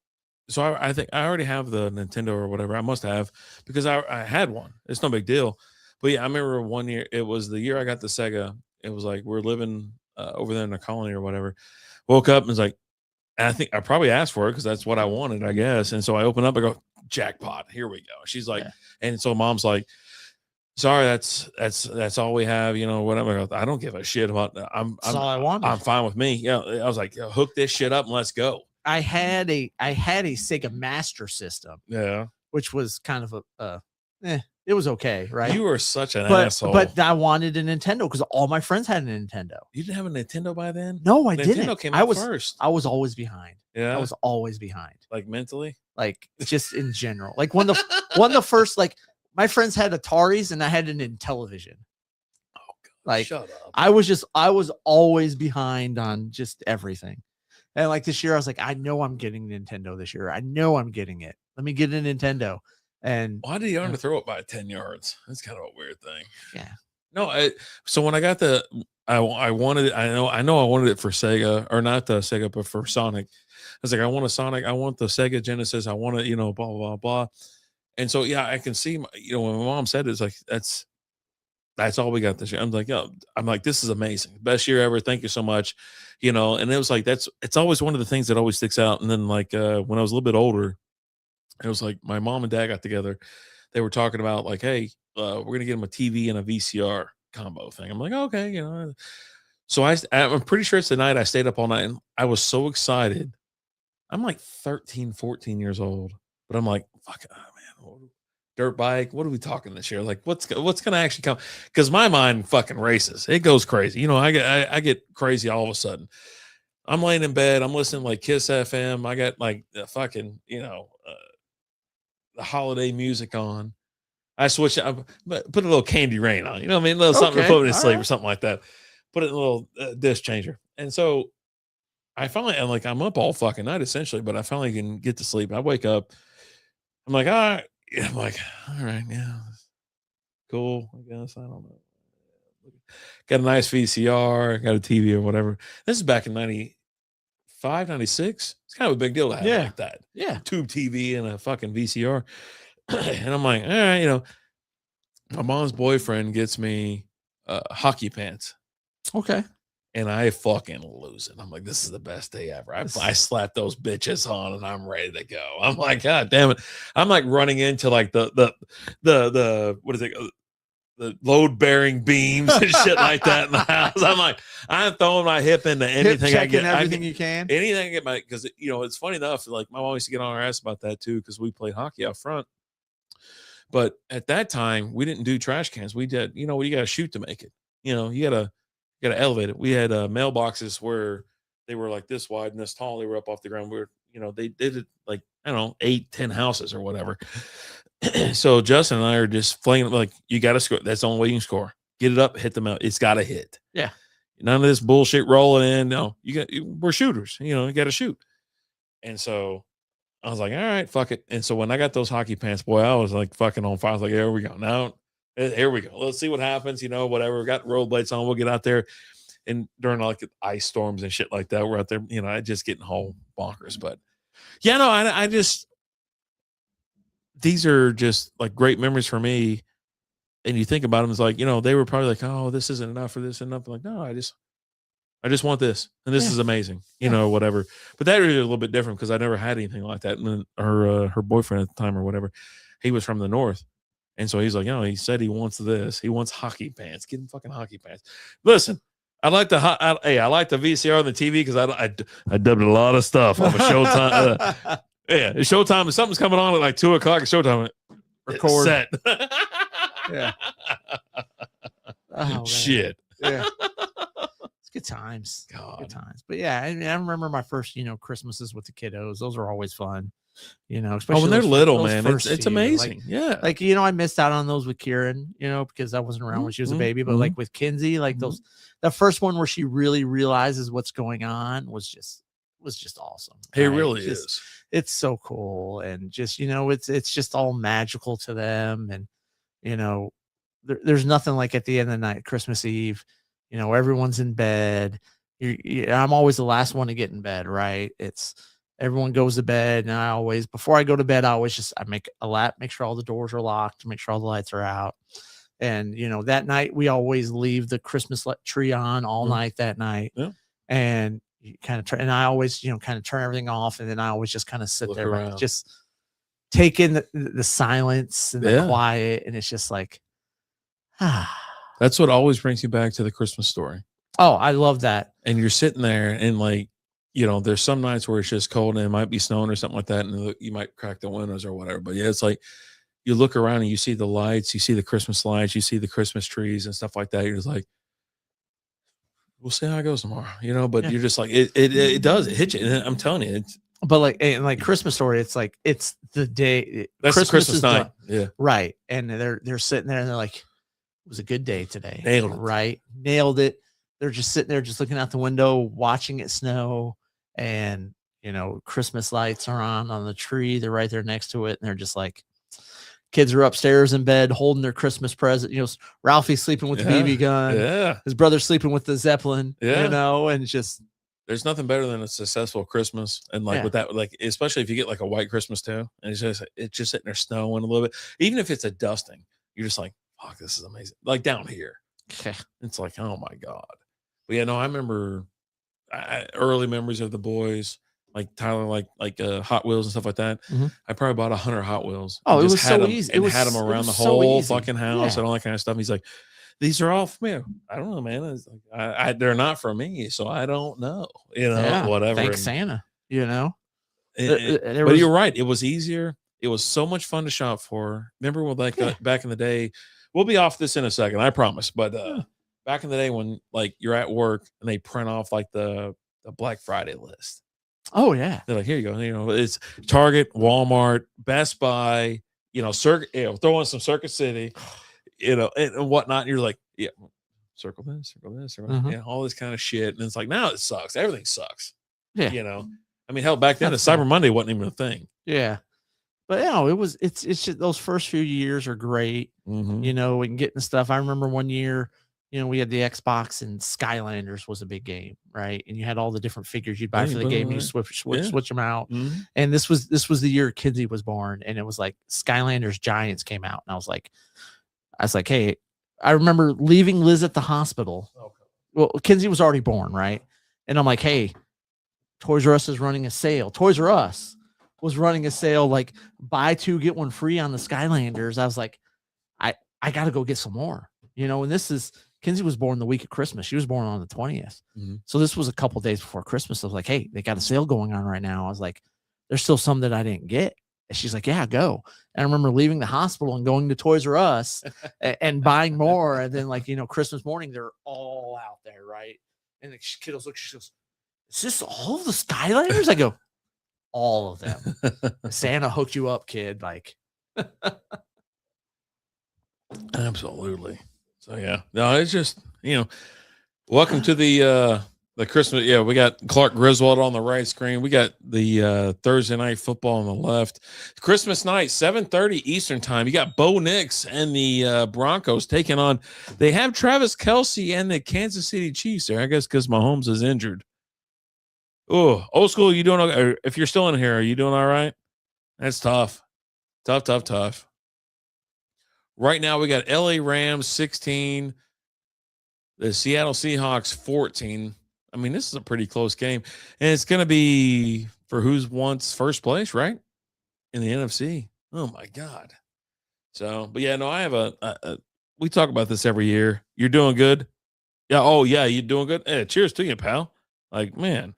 I think I already have the Nintendo or whatever. I must have, because I had one. It's no big deal. But yeah, I remember one year, it was the year I got the Sega. It was like we're living over there in the colony or whatever. Woke up and was like, and I think I probably asked for it because that's what I wanted, I guess. And so I open up, I go, jackpot, here we go. She's like, and so Mom's like, sorry, that's all we have, whatever. I don't give a shit about that. That's all I wanted. I'm fine with me. Yeah. I was like, hook this shit up and let's go. I had a Sega Master System. Yeah. Which was kind of it was okay, right? You were such an asshole. But I wanted a Nintendo because all my friends had a Nintendo. You didn't have a Nintendo by then? No, I didn't. Nintendo came out first. I was always behind. Yeah. I was always behind. Like mentally? Like just in general. Like one of the first, like my friends had Ataris and I had an Intellivision. Oh God. Like, shut up. I was always behind on just everything. And like this year, I was like, I know I'm getting Nintendo this year. I know I'm getting it. Let me get a Nintendo. And why did he underthrow it by 10 yards? That's kind of a weird thing. Yeah. No, so when I got I wanted it, I know I wanted it for Sega, or not the Sega, but for Sonic. I was like, I want a Sonic, I want the Sega Genesis, I want it, you know, blah, blah, blah. And so, yeah, I can see, you know, when my mom said it, it's like, that's all we got this year. I'm like, yo, I'm like, this is amazing. Best year ever. Thank you so much. You know, and it was like, it's always one of the things that always sticks out. And then like, when I was a little bit older, it was like my mom and dad got together. They were talking about like, hey, we're going to get him a TV and a VCR combo thing. I'm like, okay, you know. So I'm pretty sure it's the night I stayed up all night, and I was so excited. I'm like 13, 14 years old, but I'm like, fuck, man, dirt bike. What are we talking this year? Like, what's going to actually come? Because my mind fucking races. It goes crazy. You know, I get crazy all of a sudden. I'm laying in bed. I'm listening to like Kiss FM. I got like the fucking, you know, the holiday music on. I switch. I put a little Candy Rain on. You know what I mean? A little something to put me to sleep or something like that. Put it in a little disc changer. And so I'm up all fucking night essentially, but I finally can get to sleep. I wake up. I'm like, all right. I'm like, all right, yeah, cool. I guess I don't know. Got a nice VCR, got a TV or whatever. This is back in 95, 96. It's kind of a big deal to have like that. Yeah. Tube TV and a fucking VCR. And I'm like, all right, you know, my mom's boyfriend gets me hockey pants. Okay. And I fucking lose it. I'm like, this is the best day ever. I slap those bitches on and I'm ready to go. I'm like, God damn it. I'm like running into like the what is it? The load bearing beams and shit like that in the house. I'm like, I'm throwing my hip into anything I get. Everything you can. Anything I get because you know, it's funny enough, like my mom used to get on our ass about that too, because we played hockey out front. But at that time, we didn't do trash cans. We did, you know, you got to shoot to make it. You know, you got to elevate it. We had mailboxes where they were like this wide and this tall. They were up off the ground. We were, you know, they did it like, I don't know, 8, 10 houses or whatever. So Justin and I are just playing like, you got to score. That's the only way you can score. Get it up, hit the mail. It's got to hit. Yeah. None of this bullshit rolling in. No, we're shooters. You know, you got to shoot. And so I was like, all right, fuck it. And so when I got those hockey pants, boy, I was like fucking on fire. I was like, here we go. Now, here we go. Let's see what happens. You know, whatever. We got rollerblades on. We'll get out there. And during like ice storms and shit like that, we're out there, you know, just getting whole bonkers. But yeah, no, I just, these are just like great memories for me. And you think about them, it's like, you know, they were probably like, oh, this isn't enough for this and nothing. Like, no, I just want this, and this is amazing, you know, whatever. But that was a little bit different because I never had anything like that. And then her boyfriend at the time or whatever, he was from the north, and so he's like, you know, he said he wants this, he wants hockey pants. Get him fucking hockey pants. Listen, I like the VCR and the TV because I dubbed a lot of stuff on Showtime. Yeah, it's Showtime. If something's coming on at like 2:00 at Showtime, record set. Yeah. Oh, shit. Yeah. Good times. God. Good times. But yeah, I remember my first, you know, Christmases with the kiddos. Those are always fun. You know, especially when they're little, man. It's amazing. Like, like, you know, I missed out on those with Kieran, you know, because I wasn't around when she was a baby. But like with Kinsey, like the first one where she really realizes what's going on was just awesome. It really is. It's so cool. And just, you know, it's just all magical to them. And, you know, there's nothing like at the end of the night, Christmas Eve, you know, everyone's in bed. I'm always the last one to get in bed, right? It's everyone goes to bed, and I always, before I go to bed, I make a lap, make sure all the doors are locked, make sure all the lights are out. And, you know, that night we always leave the Christmas tree on all night that night. Yeah. And you kind of turn, and I always, you know, kind of turn everything off. And then I always just kind of sit there and just take in the silence and the quiet. And it's just like, That's what always brings you back to the Christmas Story. Oh, I love that. And you're sitting there and like, you know, there's some nights where it's just cold and it might be snowing or something like that. And you might crack the windows or whatever. But yeah, it's like you look around and you see the lights, you see the Christmas lights, you see the Christmas trees and stuff like that. You're just like, we'll see how it goes tomorrow, you know, but you're just like, it does, it hits you. And I'm telling you, it's, but like Christmas Story, it's like, it's the day. That's Christmas night. Yeah. Right. And they're sitting there and they're like, was a good day today. Nailed it. Right? Nailed it. They're just sitting there, just looking out the window, watching it snow, and Christmas lights are on the tree. They're right there next to it, and they're just like, kids are upstairs in bed holding their Christmas present. Ralphie's sleeping with the BB gun. Yeah. His brother's sleeping with the Zeppelin. Yeah. And just. There's nothing better than a successful Christmas, and with that, especially if you get like a white Christmas too, and it's just sitting there snowing a little bit. Even if it's a dusting, you're just like, "Fuck, this is amazing!" Like down here, it's like, "Oh my god!" But yeah, no, I remember early memories of the boys, like Tyler, like Hot Wheels and stuff like that. Mm-hmm. I probably bought 100 Hot Wheels. Oh, it was so easy. And had them around the whole fucking house and all that kind of stuff. He's like, "These are all for me." I don't know, man. It's like, they're not for me, so I don't know. Whatever. Thanks, Santa. But you're right. It was easier. It was so much fun to shop for. Remember when back in the day? We'll be off this in a second, I promise. But back in the day when you're at work and they print off the Black Friday list. Oh yeah. They're like, "Here you go." It's Target, Walmart, Best Buy. Throw in some Circuit City. And whatnot. And you're like, yeah, circle this, all this kind of shit. And it's like, now it sucks. Everything sucks. Yeah. I mean, hell, back then, Cyber Monday wasn't even a thing. Yeah. But it's just those first few years are great. Mm-hmm. And getting stuff. I remember one year, we had the Xbox and Skylanders was a big game, right? And you had all the different figures you'd buy for the game. You switch them out. Mm-hmm. And this was the year Kinsey was born, and it was like Skylanders Giants came out, and I was like, "Hey," I remember leaving Liz at the hospital. Okay. Well, Kinsey was already born, right? And I'm like, "Hey, Toys R Us is running a sale." Toys R Us was running a sale, like buy 2 get 1 free on the Skylanders. I was like, I got to go get some more, And this is Kinsey was born the week of Christmas. She was born on the 20th, so this was a couple days before Christmas. I was like, "Hey, they got a sale going on right now." I was like, "There's still some that I didn't get." And she's like, "Yeah, go." And I remember leaving the hospital and going to Toys R Us and buying more. And then Christmas morning, they're all out there. Right. And the kiddos look, she goes, "Is this all of the Skylanders?" I go, "All of them." Santa hooked you up, kid. Absolutely. So yeah, no, it's just, welcome to the Christmas. Yeah, we got Clark Griswold on the right screen. We got the Thursday night football on the left. Christmas night, 7:30 Eastern time. You got Bo Nix and the Broncos taking on. They have Travis Kelce and the Kansas City Chiefs there, I guess, because Mahomes is injured. Oh, old school, you doing okay? If you're still in here, are you doing all right? That's tough. Tough. Right now, we got LA Rams 16, the Seattle Seahawks 14. I mean, this is a pretty close game. And it's going to be for who's wants first place, right? In the NFC. Oh, my God. So, but yeah, no, I have we talk about this every year. You're doing good? Yeah. Oh, yeah, you're doing good? Hey, cheers to you, pal. Like, man,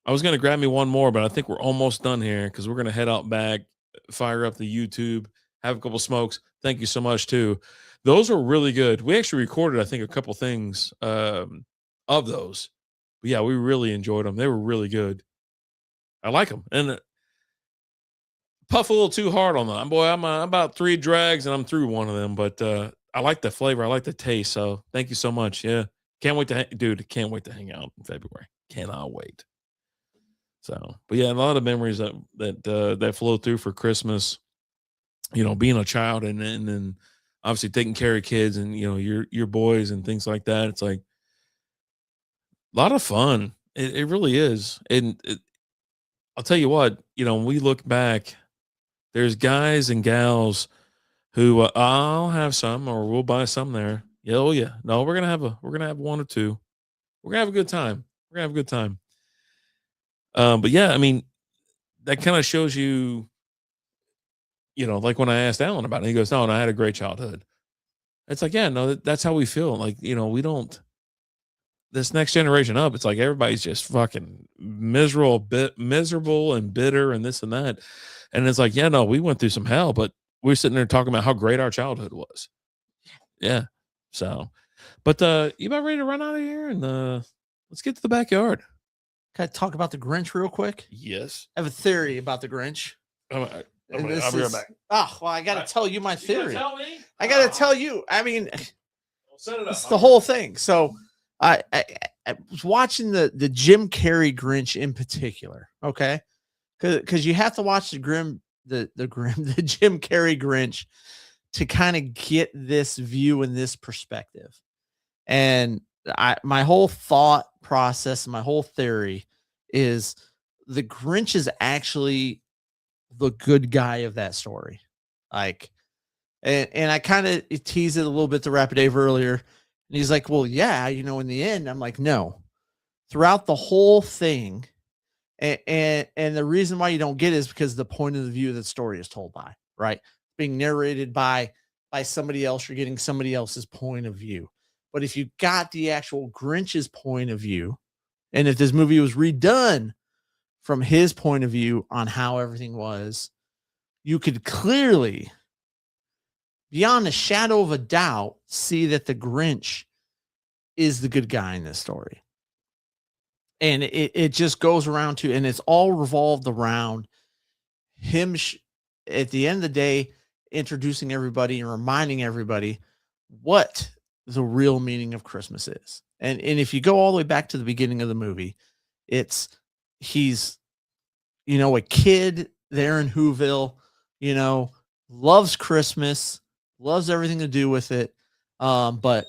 I was going to grab me one more, but I think we're almost done here because we're going to head out back, fire up the YouTube, have a couple smokes. Thank you so much, too. Those were really good. We actually recorded, I think, a couple things of those. But yeah, we really enjoyed them. They were really good. I like them. And puff a little too hard on them. Boy, I'm about 3 drags, and I'm through one of them. But I like the flavor. I like the taste. So thank you so much. Yeah. Can't wait can't wait to hang out in February. Cannot wait. So, but yeah, a lot of memories that flow through for Christmas. Being a child and then obviously taking care of kids and your boys and things like that. It's like a lot of fun. It really is. And I'll tell you what, when we look back, there's guys and gals who I'll have some or we'll buy some there. Yeah, oh yeah. No, we're gonna have 1 or 2. We're gonna have a good time. But yeah, I mean, that kind of shows you. Like when I asked Alan about it, he goes, no, I had a great childhood. It's like, yeah, no, that's how we feel. Like, we don't, this next generation up, it's like everybody's just fucking miserable and bitter and this and that. And it's like, yeah, no, we went through some hell, but we're sitting there talking about how great our childhood was. Yeah. So, but you about ready to run out of here and let's get to the backyard. Can I talk about the Grinch real quick? Yes. I have a theory about the Grinch. I'll be right back. Oh, well, I got to tell you my theory. Tell me? I got to tell you, I mean, Set it up. it's the whole thing. So I was watching the Jim Carrey Grinch in particular. Okay. Cause you have to watch the Jim Carrey Grinch to kind of get this view and this perspective. And my whole thought process, my whole theory is the Grinch is actually the good guy of that story. Like, and I kind of teased it a little bit to Rapid Dave earlier. And he's like, well, yeah, you know, in the end, I'm like, no, throughout the whole thing. And the reason why you don't get it is because the point of the view that story is told by, right? Being narrated by somebody else, you're getting somebody else's point of view. But if you got the actual Grinch's point of view, and if this movie was redone from his point of view on how everything was, you could clearly, beyond a shadow of a doubt, see that the Grinch is the good guy in this story. And it just goes around to, and it's all revolved around him at the end of the day, introducing everybody and reminding everybody what the real meaning of Christmas is. And if you go all the way back to the beginning of the movie, he's, you know, a kid there in Whoville, you know, loves Christmas, loves everything to do with it. But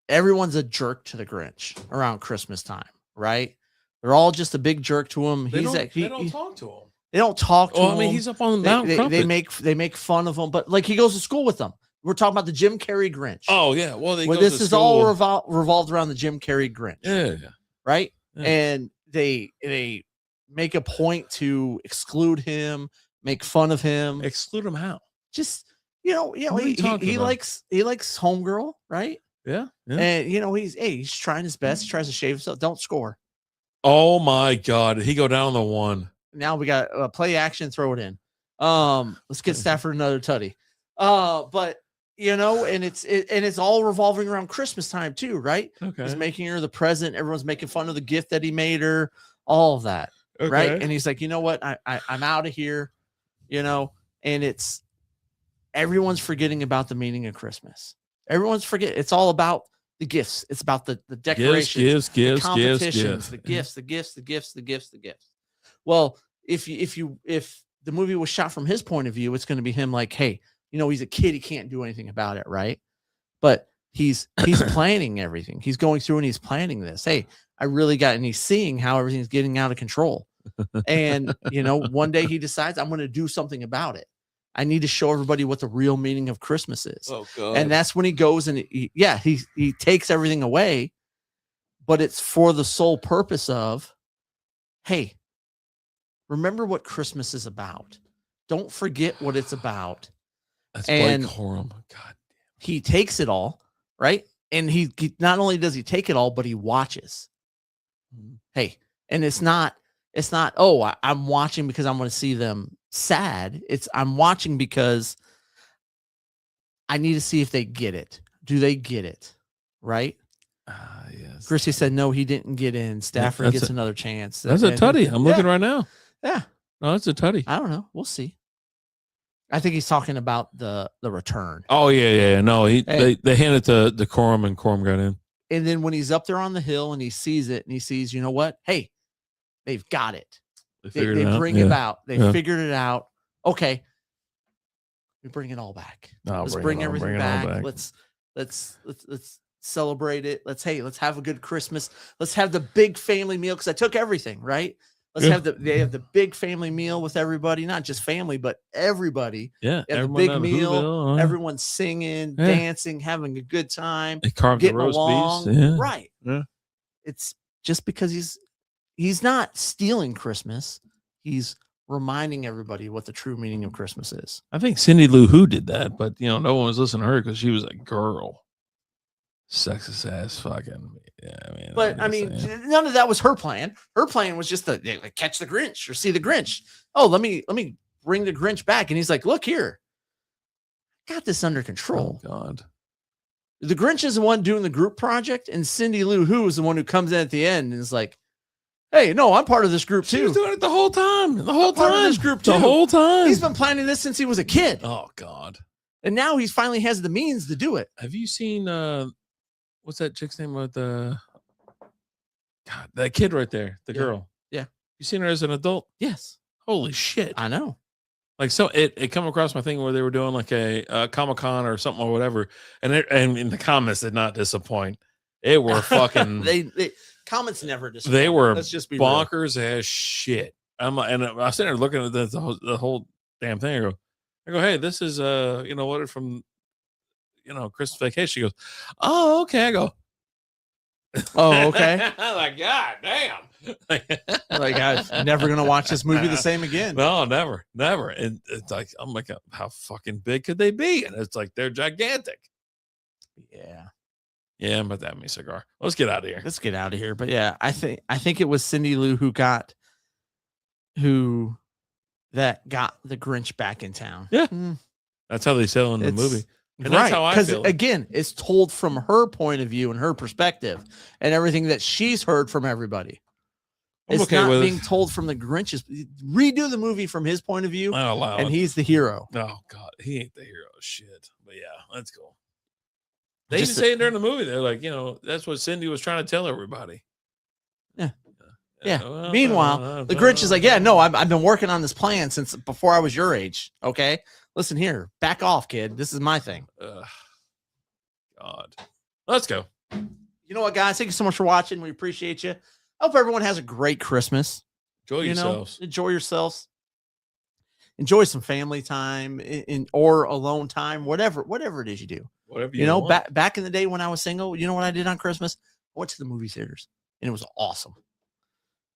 everyone's a jerk to the Grinch around Christmas time, right? They're all just a big jerk to him. They don't talk to him. They don't talk to him. I mean, he's up on the mountain. They make fun of him, but like he goes to school with them. We're talking about the Jim Carrey Grinch. Oh yeah, well, this is all revolved around the Jim Carrey Grinch. Yeah, right. Yeah. And they make a point to exclude him, make fun of him. Exclude him how? Just he likes Homegirl, right? Yeah. And you know he's trying his best. He tries to shave himself. Don't score. Oh my God! Did he go down on the one? Now we got play action. Throw it in. Let's get Stafford another tutty. But you know, and it's all revolving around Christmas time too, right? Okay. He's making her the present. Everyone's making fun of the gift that he made her. All of that, okay. Right? And he's like, you know what? I'm out of here. You know, and it's everyone's forgetting about the meaning of Christmas. Everyone's forget. It's all about the gifts. It's about the decorations, gifts, competitions, the gifts. Well, if the movie was shot from his point of view, it's going to be him like, hey, you know, he's a kid. He can't do anything about it. Right. But he's planning everything. He's going through and he's planning this. Hey, and he's seeing how everything's getting out of control. And, you know, one day he decides I'm going to do something about it. I need to show everybody what the real meaning of Christmas is. Oh, God. And that's when he goes and he takes everything away, but it's for the sole purpose of, hey, remember what Christmas is about. Don't forget what it's about. That's and Blake Corum. God. He takes it all, right? And he not only does he take it all, but he watches. Hey, and it's not, oh, I'm watching because I'm going to see them sad. I'm watching because I need to see if they get it. Do they get it? Right? Yes. Chrissy said, no, he didn't get in. Stafford gets another chance. That's a tutty. I'm looking right now. Yeah. No, it's a tutty. I don't know. We'll see. I think he's talking about the return. Oh, yeah. No, they handed to the Corum and Corum got in. And then when he's up there on the hill and he sees it and he sees, you know what? Hey, they've got it. They bring it out. They figured it out. Okay. We bring it all back. Let's bring everything back. Let's celebrate it. Let's have a good Christmas. Let's have the big family meal. Cause I took everything, right? They have the big family meal with everybody, not just family, but everybody. Yeah. The big meal. Everyone's singing, dancing, having a good time. They carved the roast beefs. Yeah. Right. Yeah. It's just because he's not stealing Christmas. He's reminding everybody what the true meaning of Christmas is. I think Cindy Lou Who did that, but you know, no one was listening to her because she was a girl. Sexist ass fucking. Yeah, I mean, none of that was her plan. Her plan was just to catch the Grinch or see the Grinch. Oh, let me bring the Grinch back. And he's like, look here, got this under control. Oh, God. The Grinch is the one doing the group project, and Cindy Lou Who is the one who comes in at the end and is like, hey, no, I'm part of this group too. She's doing it the whole time. Part of this group too. The whole time. He's been planning this since he was a kid. Oh, God. And now he finally has the means to do it. Have you seen what's that chick's name with the God, that kid right there, the girl? Yeah. You seen her as an adult? Yes. Holy shit. I know. Like, so it come across my thing where they were doing like a Comic-Con or something or whatever, and in the comments did not disappoint. It were fucking they comments never disappoint. They were Let's just be bonkers as shit. I was sitting there looking at the whole damn thing. I go, hey, this is what from Christmas Vacation. She goes, oh, okay. I go, oh, okay. I'm like, God damn. Like, I'm never gonna watch this movie the same again. No, never. And it's like, I'm like, how fucking big could they be? And it's like they're gigantic. Yeah, I'm about to have me a cigar. Let's get out of here. Let's get out of here. But yeah, I think it was Cindy Lou who got the Grinch back in town. Yeah, that's how they sell in the movie. And that's how I feel. Again, it's told from her point of view and her perspective and everything that she's heard from everybody. It's not being told from the Grinch's. Redo the movie from his point of view, and he's the hero. Oh, God. He ain't the hero. Shit. But yeah, that's cool. They even say it during the movie. They're like, that's what Cindy was trying to tell everybody. Yeah. Yeah. Meanwhile, the Grinch is like, yeah, no, I've been working on this plan since before I was your age. Okay. Listen here. Back off, kid. This is my thing. God. Let's go. You know what, guys? Thank you so much for watching. We appreciate you. I hope everyone has a great Christmas. Enjoy yourselves. Enjoy yourselves. Enjoy some family time or alone time, whatever it is you do. Whatever you want. Back in the day when I was single, you know what I did on Christmas? I went to the movie theaters, and it was awesome.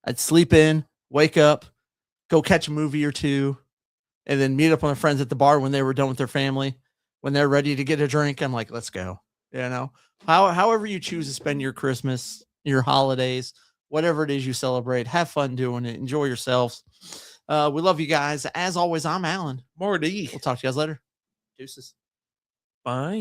I'd sleep in, wake up, go catch a movie or two, and then meet up with my friends at the bar when they were done with their family. When they're ready to get a drink, I'm like, let's go. However you choose to spend your Christmas, your holidays, whatever it is you celebrate, have fun doing it. Enjoy yourselves. We love you guys. As always, I'm Alan. Morty. We'll talk to you guys later. Deuces. Bye.